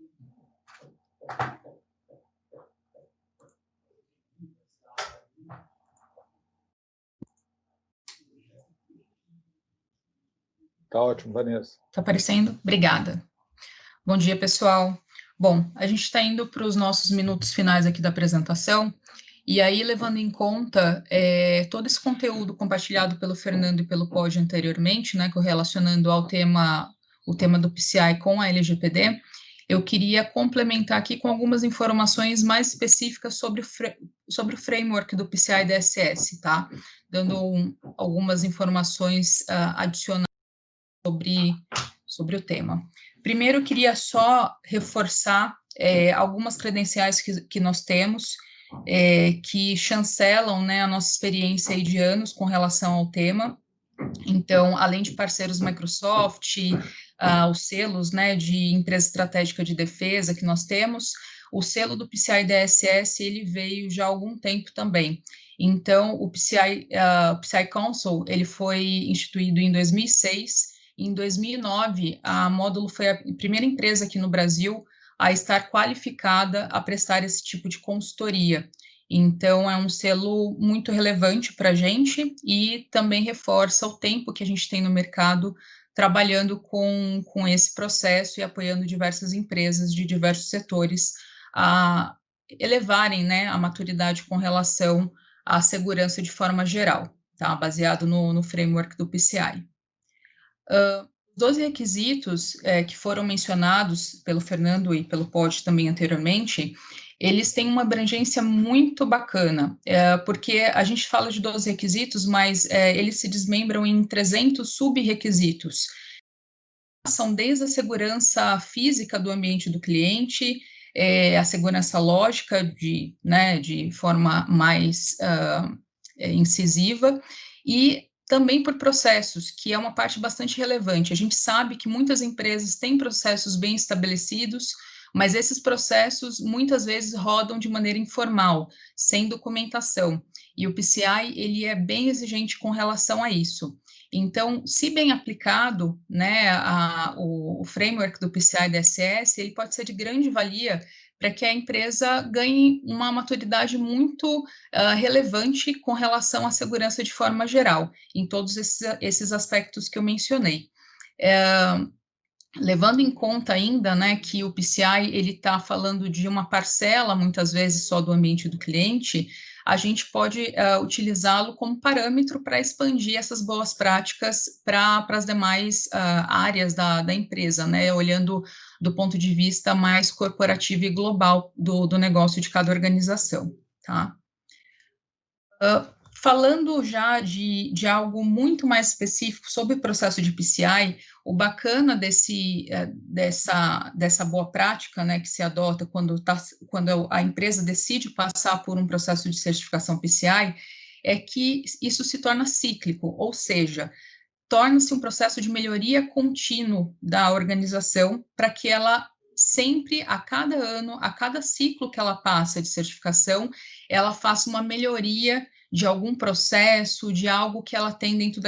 Tá ótimo, Vanessa. Está aparecendo? Obrigada. Bom dia, pessoal. Bom, a gente está indo para os nossos minutos finais aqui da apresentação, e aí, levando em conta todo esse conteúdo compartilhado pelo Fernando e pelo Pod anteriormente, né, correlacionando o tema do PCI com a LGPD, eu queria complementar aqui com algumas informações mais específicas sobre o framework do PCI DSS, tá? Dando algumas informações adicionais sobre o tema. Primeiro, eu queria só reforçar algumas credenciais que nós temos, que chancelam, né, a nossa experiência aí de anos com relação ao tema. Então, além de parceiros Microsoft, os selos, né, de empresa estratégica de defesa que nós temos, o selo do PCI DSS, ele veio já há algum tempo também. Então, o PCI Council, ele foi instituído em 2006. Em 2009, a Módulo foi a primeira empresa aqui no Brasil a estar qualificada a prestar esse tipo de consultoria. Então, é um selo muito relevante para a gente e também reforça o tempo que a gente tem no mercado trabalhando com esse processo e apoiando diversas empresas de diversos setores a elevarem, né, a maturidade com relação à segurança de forma geral, tá? Baseado no framework do PCI. 12 requisitos que foram mencionados pelo Fernando e pelo Pod também anteriormente, eles têm uma abrangência muito bacana, porque a gente fala de 12 requisitos, mas eles se desmembram em 300 sub-requisitos. São desde a segurança física do ambiente do cliente, a segurança lógica de forma mais incisiva, e também por processos, que é uma parte bastante relevante. A gente sabe que muitas empresas têm processos bem estabelecidos, mas esses processos muitas vezes rodam de maneira informal, sem documentação, e o PCI ele é bem exigente com relação a isso. Então, se bem aplicado, né, o framework do PCI DSS, ele pode ser de grande valia para que a empresa ganhe uma maturidade muito relevante com relação à segurança de forma geral, em todos esses aspectos que eu mencionei. Levando em conta ainda, né, que o PCI ele está falando de uma parcela, muitas vezes só do ambiente do cliente, a gente pode utilizá-lo como parâmetro para expandir essas boas práticas para as demais áreas da empresa, né, olhando do ponto de vista mais corporativo e global do negócio de cada organização, tá? Falando já de algo muito mais específico sobre o processo de PCI, o bacana dessa boa prática, né, que se adota quando a empresa decide passar por um processo de certificação PCI, é que isso se torna cíclico, ou seja, torna-se um processo de melhoria contínuo da organização para que ela sempre, a cada ano, a cada ciclo que ela passa de certificação, ela faça uma melhoria de algum processo, de algo que ela tem dentro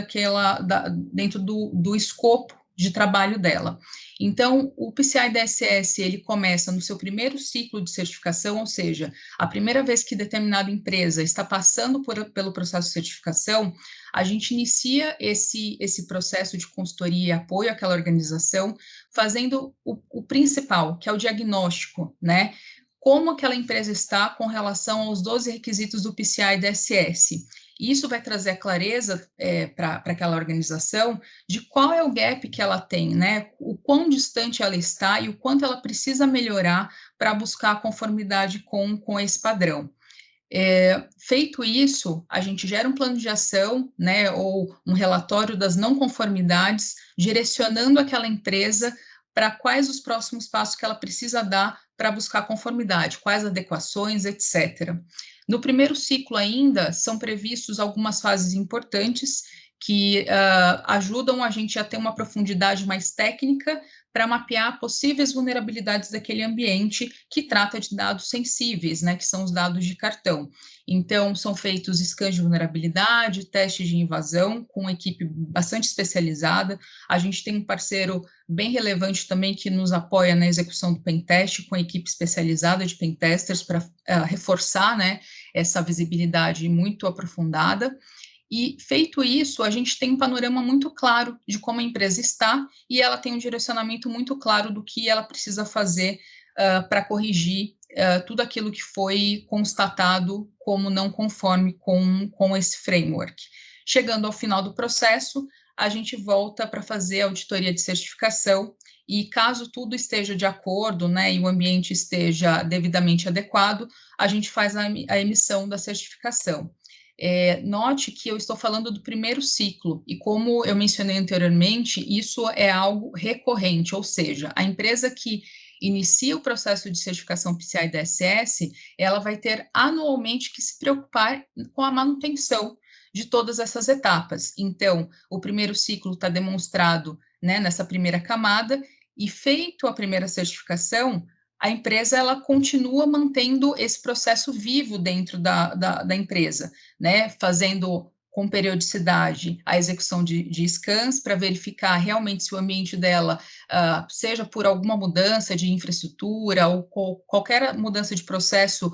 dentro do escopo de trabalho dela. Então, o PCI-DSS, ele começa no seu primeiro ciclo de certificação, ou seja, a primeira vez que determinada empresa está passando pelo processo de certificação, a gente inicia esse processo de consultoria e apoio àquela organização, fazendo o principal, que é o diagnóstico, né? Como aquela empresa está com relação aos 12 requisitos do PCI-DSS. Isso vai trazer a clareza para aquela organização de qual é o gap que ela tem, né? O quão distante ela está e o quanto ela precisa melhorar para buscar a conformidade com esse padrão. Feito isso, a gente gera um plano de ação, né, ou um relatório das não conformidades, direcionando aquela empresa para quais os próximos passos que ela precisa dar para buscar conformidade, quais adequações, etc. No primeiro ciclo ainda, são previstos algumas fases importantes que ajudam a gente a ter uma profundidade mais técnica para mapear possíveis vulnerabilidades daquele ambiente que trata de dados sensíveis, né, que são os dados de cartão. Então, são feitos scans de vulnerabilidade, testes de invasão, com uma equipe bastante especializada. A gente tem um parceiro bem relevante também que nos apoia na execução do pentest, com a equipe especializada de pentesters para reforçar, né, essa visibilidade muito aprofundada. E, feito isso, a gente tem um panorama muito claro de como a empresa está e ela tem um direcionamento muito claro do que ela precisa fazer para corrigir tudo aquilo que foi constatado como não conforme com esse framework. Chegando ao final do processo, a gente volta para fazer a auditoria de certificação e, caso tudo esteja de acordo, né, e o ambiente esteja devidamente adequado, a gente faz a emissão da certificação. Note que eu estou falando do primeiro ciclo, e como eu mencionei anteriormente, isso é algo recorrente, ou seja, a empresa que inicia o processo de certificação PCI-DSS, ela vai ter anualmente que se preocupar com a manutenção de todas essas etapas. Então, o primeiro ciclo está demonstrado, né, nessa primeira camada, e feito a primeira certificação, a empresa ela continua mantendo esse processo vivo dentro da empresa, né? Fazendo com periodicidade a execução de scans para verificar realmente se o ambiente dela, seja por alguma mudança de infraestrutura ou qualquer mudança de processo,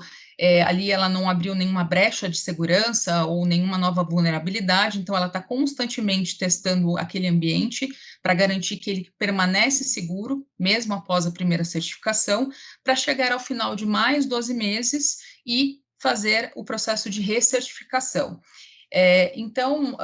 ali ela não abriu nenhuma brecha de segurança ou nenhuma nova vulnerabilidade, então ela está constantemente testando aquele ambiente para garantir que ele permanece seguro, mesmo após a primeira certificação, para chegar ao final de mais 12 meses e fazer o processo de recertificação. Então,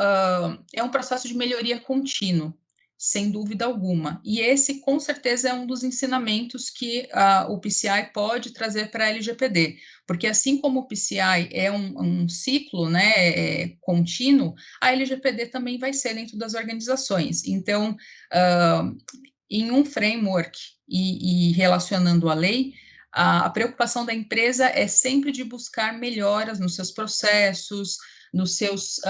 é um processo de melhoria contínuo, sem dúvida alguma. E esse, com certeza, é um dos ensinamentos que o PCI pode trazer para a LGPD, porque assim como o PCI é um ciclo, né, contínuo, a LGPD também vai ser dentro das organizações. Então, em um framework e relacionando a lei, a preocupação da empresa é sempre de buscar melhoras nos seus processos, nos seus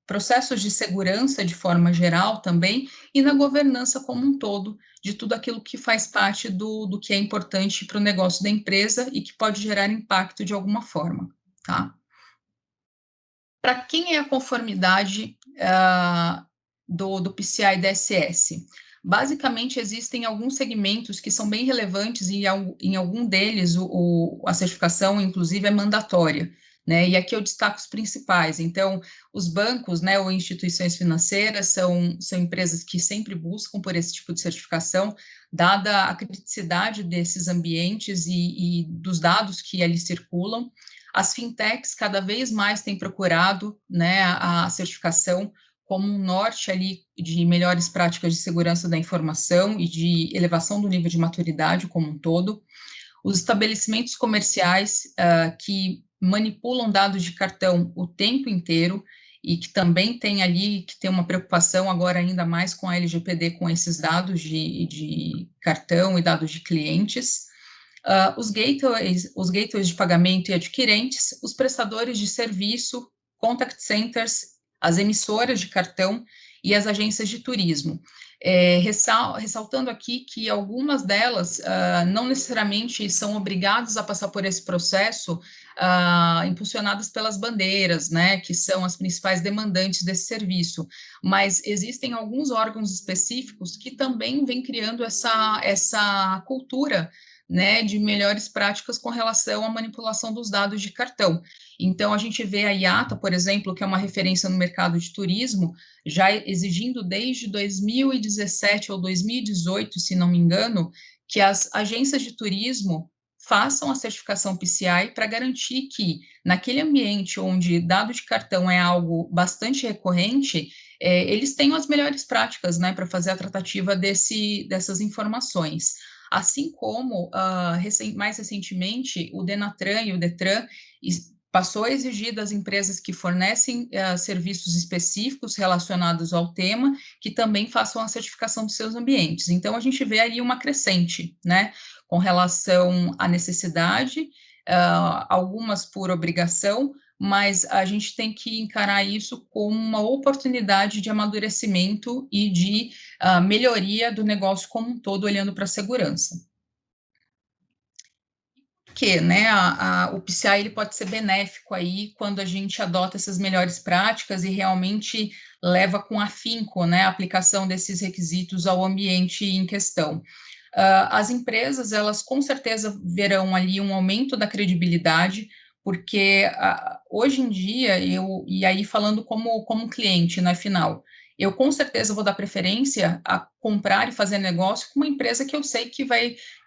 processos de segurança de forma geral também, e na governança como um todo, de tudo aquilo que faz parte do que é importante para o negócio da empresa e que pode gerar impacto de alguma forma, tá? Para quem é a conformidade do PCI-DSS? Basicamente, existem alguns segmentos que são bem relevantes e em algum deles a certificação, inclusive, é mandatória, né? E aqui eu destaco os principais. Então, os bancos, né, ou instituições financeiras são empresas que sempre buscam por esse tipo de certificação, dada a criticidade desses ambientes e dos dados que ali circulam. As fintechs cada vez mais têm procurado, né, a certificação como um norte ali de melhores práticas de segurança da informação e de elevação do nível de maturidade como um todo. Os estabelecimentos comerciais que manipulam dados de cartão o tempo inteiro e que também tem ali, que tem uma preocupação agora ainda mais com a LGPD, com esses dados de cartão e dados de clientes. Os gateways de pagamento e adquirentes, os prestadores de serviço, contact centers, as emissoras de cartão e as agências de turismo. Ressaltando aqui que algumas delas não necessariamente são obrigadas a passar por esse processo, impulsionadas pelas bandeiras, né, que são as principais demandantes desse serviço, mas existem alguns órgãos específicos que também vêm criando essa cultura, né, de melhores práticas com relação à manipulação dos dados de cartão. Então, a gente vê a IATA, por exemplo, que é uma referência no mercado de turismo, já exigindo desde 2017 ou 2018, se não me engano, que as agências de turismo façam a certificação PCI para garantir que, naquele ambiente onde dado de cartão é algo bastante recorrente, eles tenham as melhores práticas, né, para fazer a tratativa dessas informações. Assim como, mais recentemente, o Denatran e o Detran passou a exigir das empresas que fornecem serviços específicos relacionados ao tema, que também façam a certificação dos seus ambientes. Então, a gente vê ali uma crescente, né, com relação à necessidade, algumas por obrigação, mas a gente tem que encarar isso como uma oportunidade de amadurecimento e de melhoria do negócio como um todo, olhando para a segurança. Porque, né, o PCI ele pode ser benéfico aí quando a gente adota essas melhores práticas e realmente leva com afinco, né, a aplicação desses requisitos ao ambiente em questão. As empresas, elas com certeza verão ali um aumento da credibilidade, porque hoje em dia, e aí falando como cliente, na final, eu com certeza vou dar preferência a comprar e fazer negócio com uma empresa que eu sei que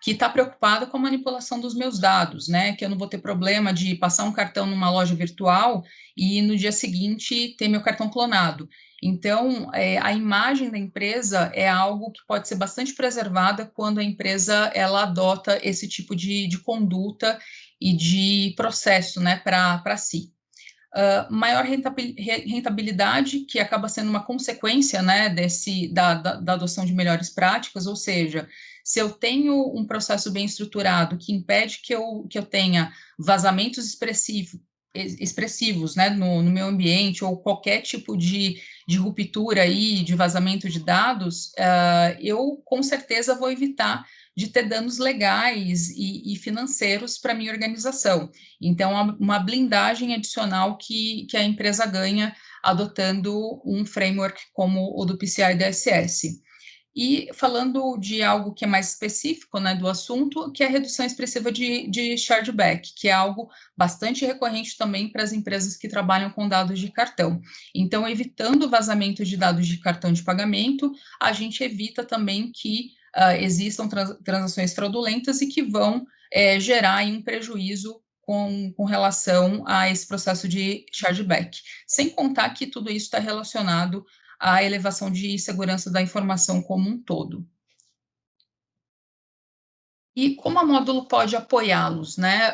está preocupada com a manipulação dos meus dados, né? Que eu não vou ter problema de passar um cartão numa loja virtual e no dia seguinte ter meu cartão clonado. Então, a imagem da empresa é algo que pode ser bastante preservada quando a empresa ela adota esse tipo de conduta e de processo, né, para si. Maior rentabilidade, que acaba sendo uma consequência, né, da adoção de melhores práticas, ou seja, se eu tenho um processo bem estruturado que impede que eu tenha vazamentos expressivos, né, no meu ambiente, ou qualquer tipo de ruptura aí, de vazamento de dados, eu com certeza vou evitar de ter danos legais e financeiros para a minha organização. Então, uma blindagem adicional que a empresa ganha adotando um framework como o do PCI DSS. E falando de algo que é mais específico, né, do assunto, que é a redução expressiva de chargeback, que é algo bastante recorrente também para as empresas que trabalham com dados de cartão. Então, evitando o vazamento de dados de cartão de pagamento, a gente evita também que existam transações fraudulentas e que vão gerar um prejuízo com relação a esse processo de chargeback. Sem contar que tudo isso está relacionado à elevação de segurança da informação como um todo. E como a Módulo pode apoiá-los, né?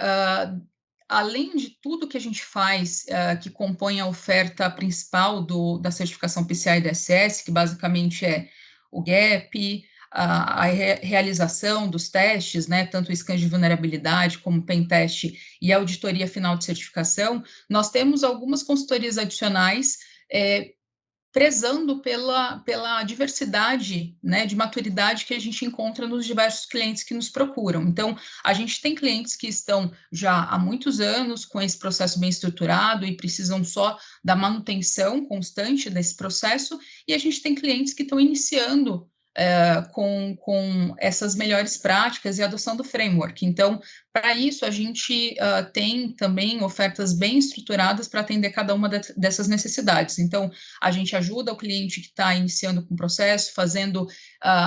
Além de tudo que a gente faz, que compõe a oferta principal da certificação PCI DSS, que basicamente é o GAP, a realização dos testes, né, tanto o scan de vulnerabilidade como o pentest e a auditoria final de certificação, nós temos algumas consultorias adicionais, prezando pela diversidade, né, de maturidade que a gente encontra nos diversos clientes que nos procuram. Então, a gente tem clientes que estão já há muitos anos com esse processo bem estruturado e precisam só da manutenção constante desse processo, e a gente tem clientes que estão iniciando com essas melhores práticas e adoção do framework. Então, para isso, a gente tem também ofertas bem estruturadas para atender cada uma dessas necessidades. Então, a gente ajuda o cliente que está iniciando com o processo, fazendo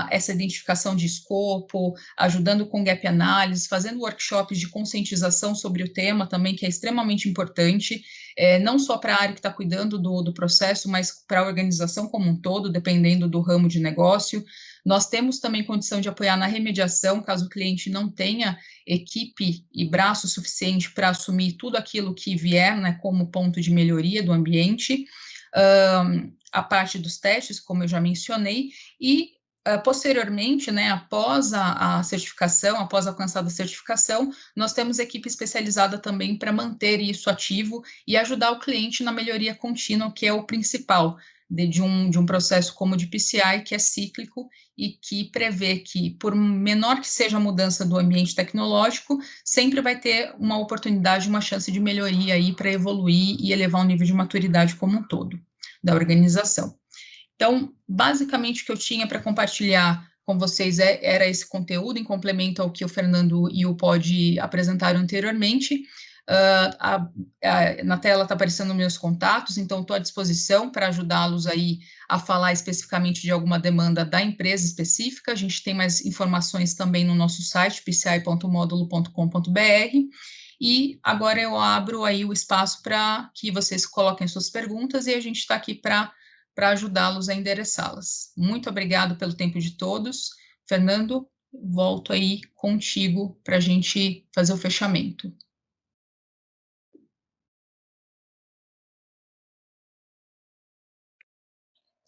essa identificação de escopo, ajudando com gap análise, fazendo workshops de conscientização sobre o tema também, que é extremamente importante, não só para a área que está cuidando do processo, mas para a organização como um todo, dependendo do ramo de negócio. Nós temos também condição de apoiar na remediação, caso o cliente não tenha equipe e braço suficiente para assumir tudo aquilo que vier, né, como ponto de melhoria do ambiente. A parte dos testes, como eu já mencionei, e posteriormente, né, após a certificação, após alcançada a certificação, nós temos equipe especializada também para manter isso ativo e ajudar o cliente na melhoria contínua, que é o principal de um processo como o de PCI, que é cíclico e que prevê que, por menor que seja a mudança do ambiente tecnológico, sempre vai ter uma oportunidade, uma chance de melhoria aí para evoluir e elevar o nível de maturidade como um todo da organização. Então, basicamente, o que eu tinha para compartilhar com vocês era esse conteúdo, em complemento ao que o Fernando e o Pod apresentaram anteriormente. Na tela está aparecendo meus contatos, então estou à disposição para ajudá-los aí a falar especificamente de alguma demanda da empresa específica. A gente tem mais informações também no nosso site, pci.modulo.com.br. E agora eu abro aí o espaço para que vocês coloquem suas perguntas e a gente está aqui para ajudá-los a endereçá-las. Muito obrigado pelo tempo de todos. Fernando, volto aí contigo para a gente fazer o fechamento.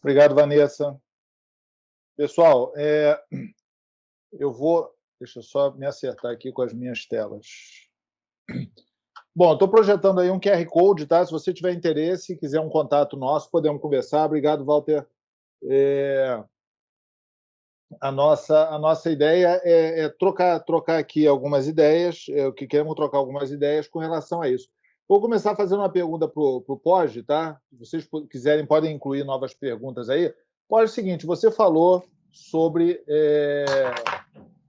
Obrigado, Vanessa. Pessoal, deixa eu só me acertar aqui com as minhas telas. Bom, estou projetando aí um QR Code, tá? Se você tiver interesse, quiser um contato nosso, podemos conversar. Obrigado, Walter. A nossa ideia é trocar aqui algumas ideias, o que queremos trocar algumas ideias com relação a isso. Vou começar fazendo uma pergunta para o Poj, tá? Se vocês quiserem, podem incluir novas perguntas aí. Poj, é o seguinte, você falou sobre...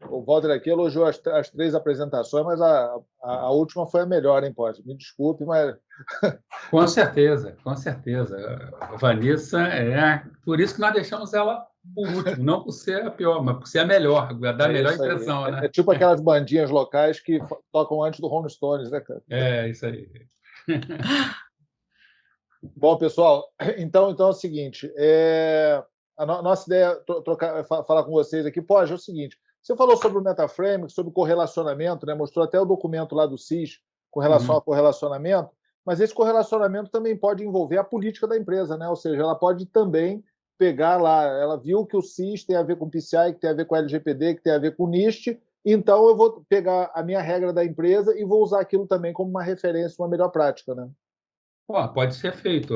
O Walter aqui elogiou as 3 apresentações, mas a última foi a melhor, hein, Poj? Me desculpe, mas... Com certeza, com certeza. A Vanessa por isso que nós deixamos ela por último, não por ser a pior, mas por ser a melhor, dar a melhor impressão, né? É tipo aquelas bandinhas locais que tocam antes do Rolling Stones, né, cara? É, isso aí. Bom, pessoal, então é o seguinte, a nossa ideia é falar com vocês aqui, Poj, é o seguinte, você falou sobre o MetaFrame, sobre correlacionamento, né? Mostrou até o documento lá do CIS com relação a correlacionamento, mas esse correlacionamento também pode envolver a política da empresa, né? Ou seja, ela pode também pegar lá, ela viu que o CIS tem a ver com o PCI, que tem a ver com o LGPD, que tem a ver com o NIST, então eu vou pegar a minha regra da empresa e vou usar aquilo também como uma referência, uma melhor prática, né? Pode ser feito.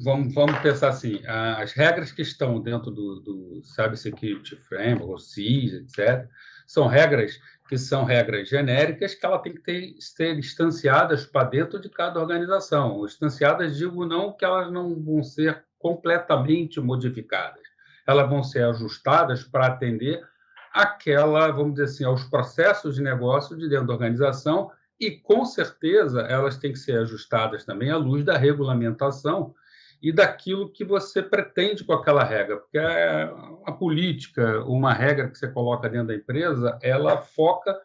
Vamos pensar assim, as regras que estão dentro do Cybersecurity Framework, o CIS, etc., são regras que são regras genéricas que ela tem que ser instanciadas para dentro de cada organização. Instanciadas, digo, não que elas não vão ser completamente modificadas. Elas vão ser ajustadas para atender vamos dizer assim, aos processos de negócio de dentro da organização e, com certeza, elas têm que ser ajustadas também à luz da regulamentação e daquilo que você pretende com aquela regra. Porque a política, uma regra que você coloca dentro da empresa, ela foca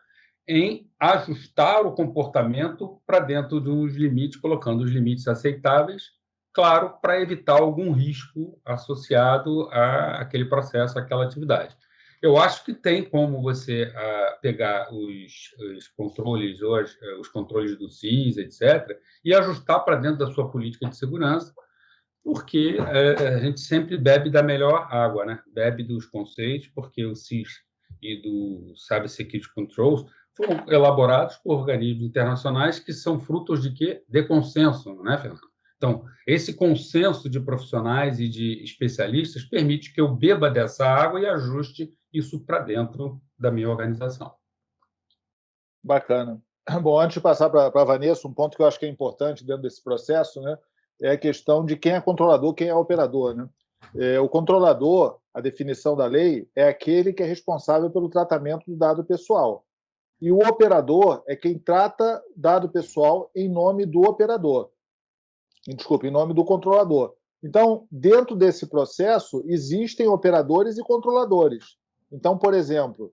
em ajustar o comportamento para dentro dos limites, colocando os limites aceitáveis, claro, para evitar algum risco associado àquele processo, àquela atividade. Eu acho que tem como você pegar os controles, os controles do CIS, etc., e ajustar para dentro da sua política de segurança, porque a gente sempre bebe da melhor água, né? Bebe dos conceitos, porque o CIS e do Cybersecurity Controls foram elaborados por organismos internacionais que são frutos de quê? De consenso, não é, Fernando? Então, esse consenso de profissionais e de especialistas permite que eu beba dessa água e ajuste isso para dentro da minha organização. Bacana. Bom, antes de passar para a Vanessa, um ponto que eu acho que é importante dentro desse processo, né, é a questão de quem é controlador, quem é operador, né? O controlador, a definição da lei, é aquele que é responsável pelo tratamento do dado pessoal. E o operador é quem trata dado pessoal em nome do operador. Desculpa, em nome do controlador. Então, dentro desse processo, existem operadores e controladores. Então, por exemplo,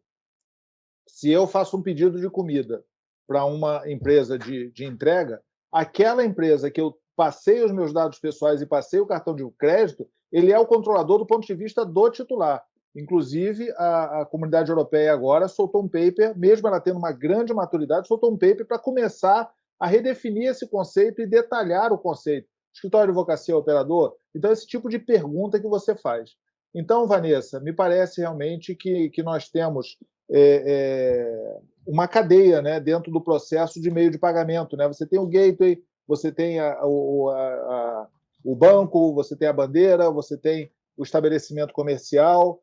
se eu faço um pedido de comida para uma empresa de entrega, aquela empresa que eu passei os meus dados pessoais e passei o cartão de crédito, ele é o controlador do ponto de vista do titular. Inclusive, a Comunidade Europeia agora soltou um paper, mesmo ela tendo uma grande maturidade, soltou um paper para começar a redefinir esse conceito e detalhar o conceito. Escritório de advocacia operador? Então, esse tipo de pergunta que você faz. Então, Vanessa, me parece realmente que nós temos uma cadeia, né, dentro do processo de meio de pagamento, né? Você tem o gateway, você tem o banco, você tem a bandeira, você tem o estabelecimento comercial.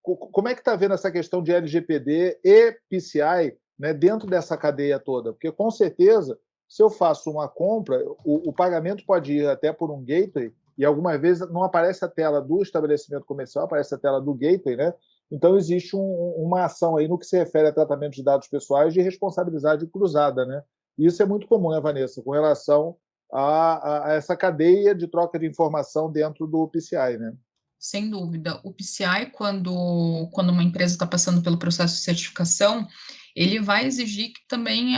Como é que está vendo essa questão de LGPD e PCI, né, dentro dessa cadeia toda? Porque, com certeza, se eu faço uma compra, o pagamento pode ir até por um gateway, e algumas vezes não aparece a tela do estabelecimento comercial, aparece a tela do gateway, né? Então, existe uma ação aí no que se refere a tratamento de dados pessoais de responsabilidade cruzada, né? E isso é muito comum, né, Vanessa, com relação a essa cadeia de troca de informação dentro do PCI, né? Sem dúvida. O PCI, quando uma empresa está passando pelo processo de certificação, ele vai exigir que também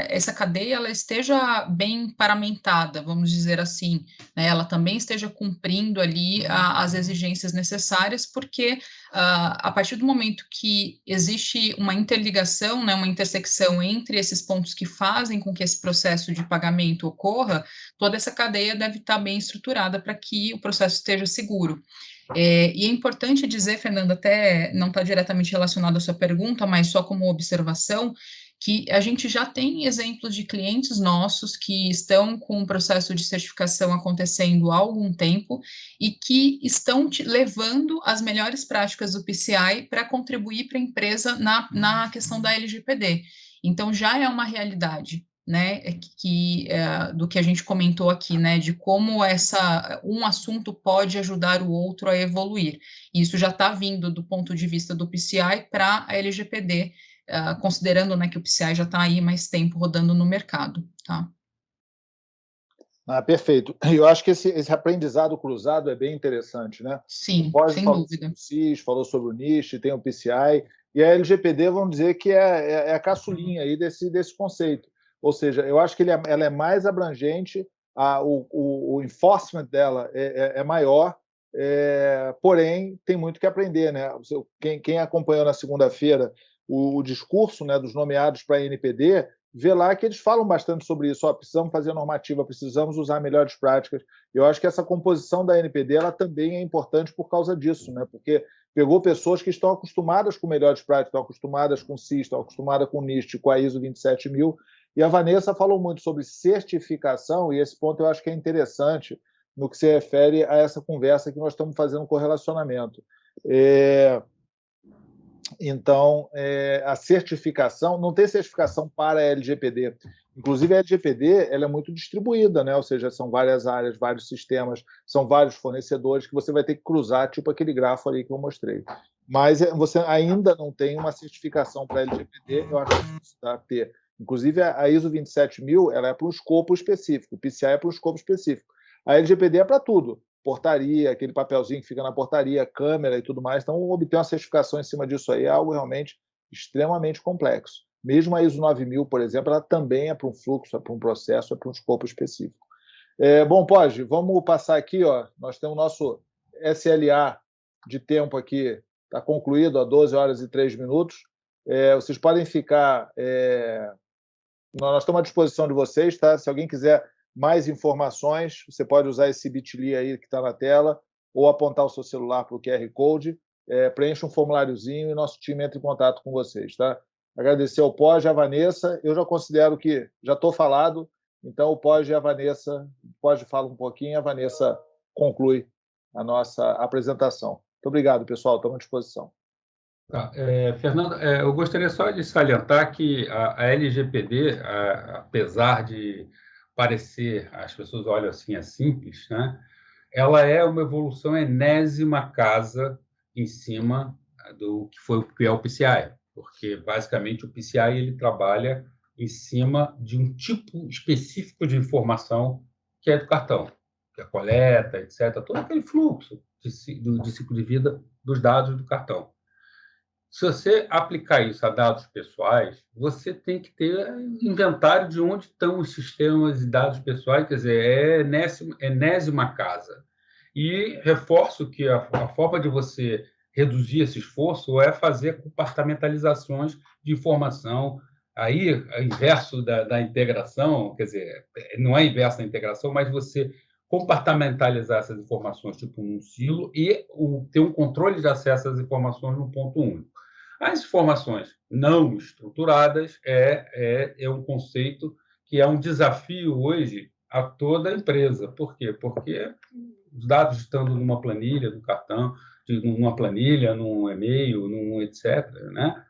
essa cadeia ela esteja bem paramentada, vamos dizer assim, né? Ela também esteja cumprindo ali as exigências necessárias, porque a partir do momento que existe uma interligação, né, uma intersecção entre esses pontos que fazem com que esse processo de pagamento ocorra, toda essa cadeia deve estar bem estruturada para que o processo esteja seguro. E é importante dizer, Fernanda, até não está diretamente relacionado à sua pergunta, mas só como observação, que a gente já tem exemplos de clientes nossos que estão com o processo de certificação acontecendo há algum tempo e que estão levando as melhores práticas do PCI para contribuir para a empresa na questão da LGPD. Então, já é uma realidade, né, do que a gente comentou aqui, né, de como um assunto pode ajudar o outro a evoluir. Isso já está vindo do ponto de vista do PCI para a LGPD, considerando, né, que o PCI já está aí mais tempo rodando no mercado, tá? Perfeito. Eu acho que esse aprendizado cruzado é bem interessante, né? O Sim, Pós sem falou dúvida. sobre o CIS, falou sobre o NIST, tem o PCI, e a LGPD, vamos dizer que é a caçulinha aí desse conceito. Ou seja, eu acho que ela é mais abrangente, o enforcement dela é maior, porém, tem muito que aprender, né? Quem acompanhou na segunda-feira o discurso, né, dos nomeados para a NPD, vê lá que eles falam bastante sobre isso. Precisamos fazer normativa, precisamos usar melhores práticas. Eu acho que essa composição da NPD ela também é importante por causa disso, né? Porque pegou pessoas que estão acostumadas com melhores práticas, estão acostumadas com o CIS, estão acostumadas com o NIST, com a ISO 27000. E a Vanessa falou muito sobre certificação, e esse ponto eu acho que é interessante no que se refere a essa conversa que nós estamos fazendo com o relacionamento. Então, a certificação, não tem certificação para a LGPD. Inclusive, a LGPD ela é muito distribuída, né? Ou seja, são várias áreas, vários sistemas, são vários fornecedores que você vai ter que cruzar, tipo aquele grafo ali que eu mostrei. Mas você ainda não tem uma certificação para a LGPD, eu acho que precisa ter. Inclusive, a ISO 27000 ela é para um escopo específico, o PCI é para um escopo específico. A LGPD é para tudo. Portaria, aquele papelzinho que fica na portaria, câmera e tudo mais. Então, obter uma certificação em cima disso aí é algo realmente extremamente complexo. Mesmo a ISO 9000, por exemplo, ela também é para um fluxo, é para um processo, é para um escopo específico. Bom, Pode, vamos passar aqui. Nós temos o nosso SLA de tempo aqui, está concluído a 12 horas e 3 minutos. Vocês podem ficar... Nós estamos à disposição de vocês, tá? Se alguém quiser mais informações, você pode usar esse bit.ly aí que está na tela ou apontar o seu celular para o QR Code, preencha um formuláriozinho e nosso time entra em contato com vocês, tá? Agradecer ao Pós e à Vanessa. Eu já considero que já estou falado, então o Pós e a Vanessa, o Pós fala um pouquinho, a Vanessa conclui a nossa apresentação. Muito obrigado, pessoal. Estamos à disposição. Tá. Fernando, eu gostaria só de salientar que a LGPD, apesar de parecer, as pessoas olham assim, é simples, né? Ela é uma evolução enésima casa em cima do que é o PCI, porque basicamente o PCI ele trabalha em cima de um tipo específico de informação que é do cartão, que é a coleta, etc., todo aquele fluxo de ciclo de vida dos dados do cartão. Se você aplicar isso a dados pessoais, você tem que ter inventário de onde estão os sistemas de dados pessoais, quer dizer, é enésima casa. E reforço que a forma de você reduzir esse esforço é fazer compartimentalizações de informação. Aí, inverso da integração, quer dizer, não é inverso da integração, mas você compartimentalizar essas informações, tipo num silo, e ter um controle de acesso às informações num ponto único. As informações não estruturadas é um conceito que é um desafio hoje a toda a empresa. Por quê? Porque os dados estando numa planilha, no cartão, numa planilha, num e-mail, num etc., né?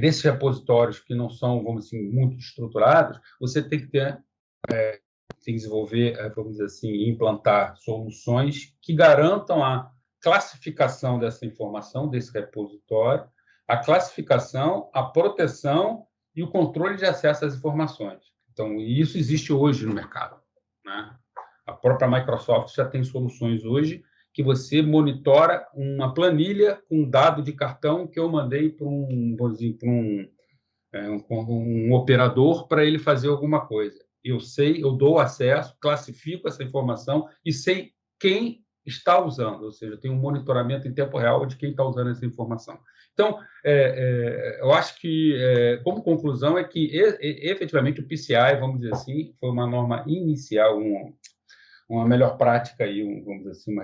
Desses repositórios que não são, vamos dizer, muito estruturados, você tem que desenvolver, vamos dizer assim, implantar soluções que garantam a classificação dessa informação, desse repositório, a classificação, a proteção e o controle de acesso às informações. Então, isso existe hoje no mercado, né? A própria Microsoft já tem soluções hoje que você monitora uma planilha com dado de cartão que eu mandei para um operador para ele fazer alguma coisa. Eu sei, eu dou acesso, classifico essa informação e sei quem está usando, ou seja, tem um monitoramento em tempo real de quem está usando essa informação. Então, eu acho que, como conclusão, é que efetivamente o PCI, vamos dizer assim, foi uma norma inicial, uma melhor prática, vamos dizer assim,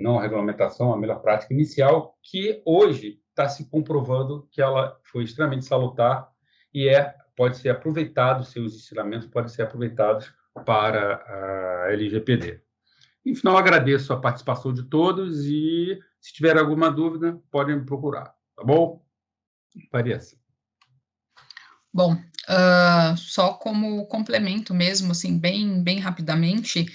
não uma regulamentação, uma melhor prática inicial, que hoje está se comprovando que ela foi extremamente salutar e pode ser aproveitado, seus ensinamentos podem ser aproveitados para a LGPD. Em final, agradeço a participação de todos e, se tiver alguma dúvida, podem me procurar, tá bom? Parece. Bom, só como complemento mesmo, assim, bem rapidamente,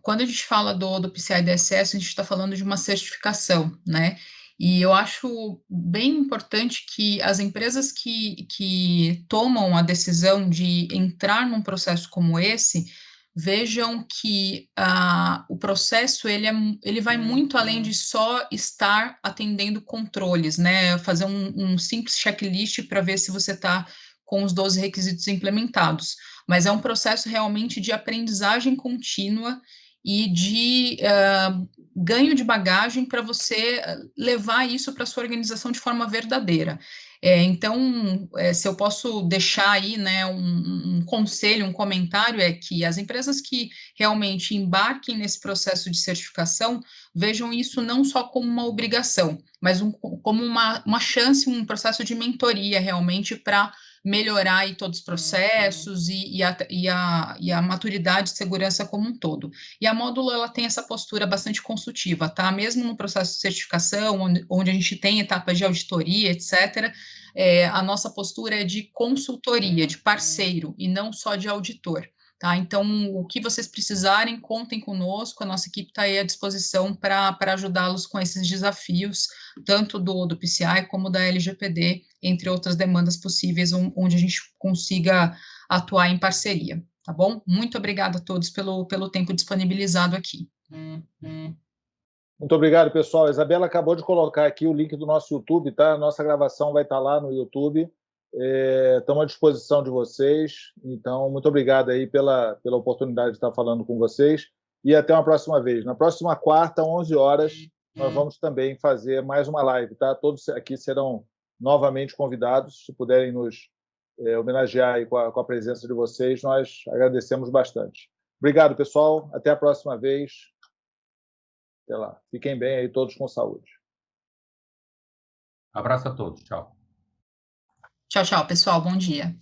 quando a gente fala do PCI DSS, a gente está falando de uma certificação, né? E eu acho bem importante que as empresas que tomam a decisão de entrar num processo como esse vejam que o processo ele vai muito além de só estar atendendo controles, né? Fazer um simples checklist para ver se você está com os 12 requisitos implementados, mas é um processo realmente de aprendizagem contínua e de ganho de bagagem para você levar isso para a sua organização de forma verdadeira. Então, se eu posso deixar aí, né, um conselho, um comentário, é que as empresas que realmente embarquem nesse processo de certificação vejam isso não só como uma obrigação, mas como uma chance, um processo de mentoria realmente para melhorar aí todos os processos e a maturidade de segurança como um todo. E a Módulo, ela tem essa postura bastante consultiva, tá? Mesmo no processo de certificação, onde a gente tem etapas de auditoria, etc., a nossa postura é de consultoria, de parceiro, e não só de auditor. Tá? Então, o que vocês precisarem, contem conosco, a nossa equipe está aí à disposição para ajudá-los com esses desafios, tanto do PCI como da LGPD, entre outras demandas possíveis, onde a gente consiga atuar em parceria, tá bom? Muito obrigada a todos pelo tempo disponibilizado aqui. Muito obrigado, pessoal. A Isabela acabou de colocar aqui o link do nosso YouTube, tá? A nossa gravação vai estar lá no YouTube. Estamos à disposição de vocês. Então, muito obrigado aí pela oportunidade de estar falando com vocês. E até uma próxima vez. Na próxima quarta, 11 horas, nós vamos também fazer mais uma live, tá? Todos aqui serão novamente convidados. Se puderem nos homenagear aí com a presença de vocês, nós agradecemos bastante. Obrigado, pessoal. Até a próxima vez. Até lá. Fiquem bem aí, todos com saúde. Abraço a todos. Tchau. Tchau, pessoal. Bom dia.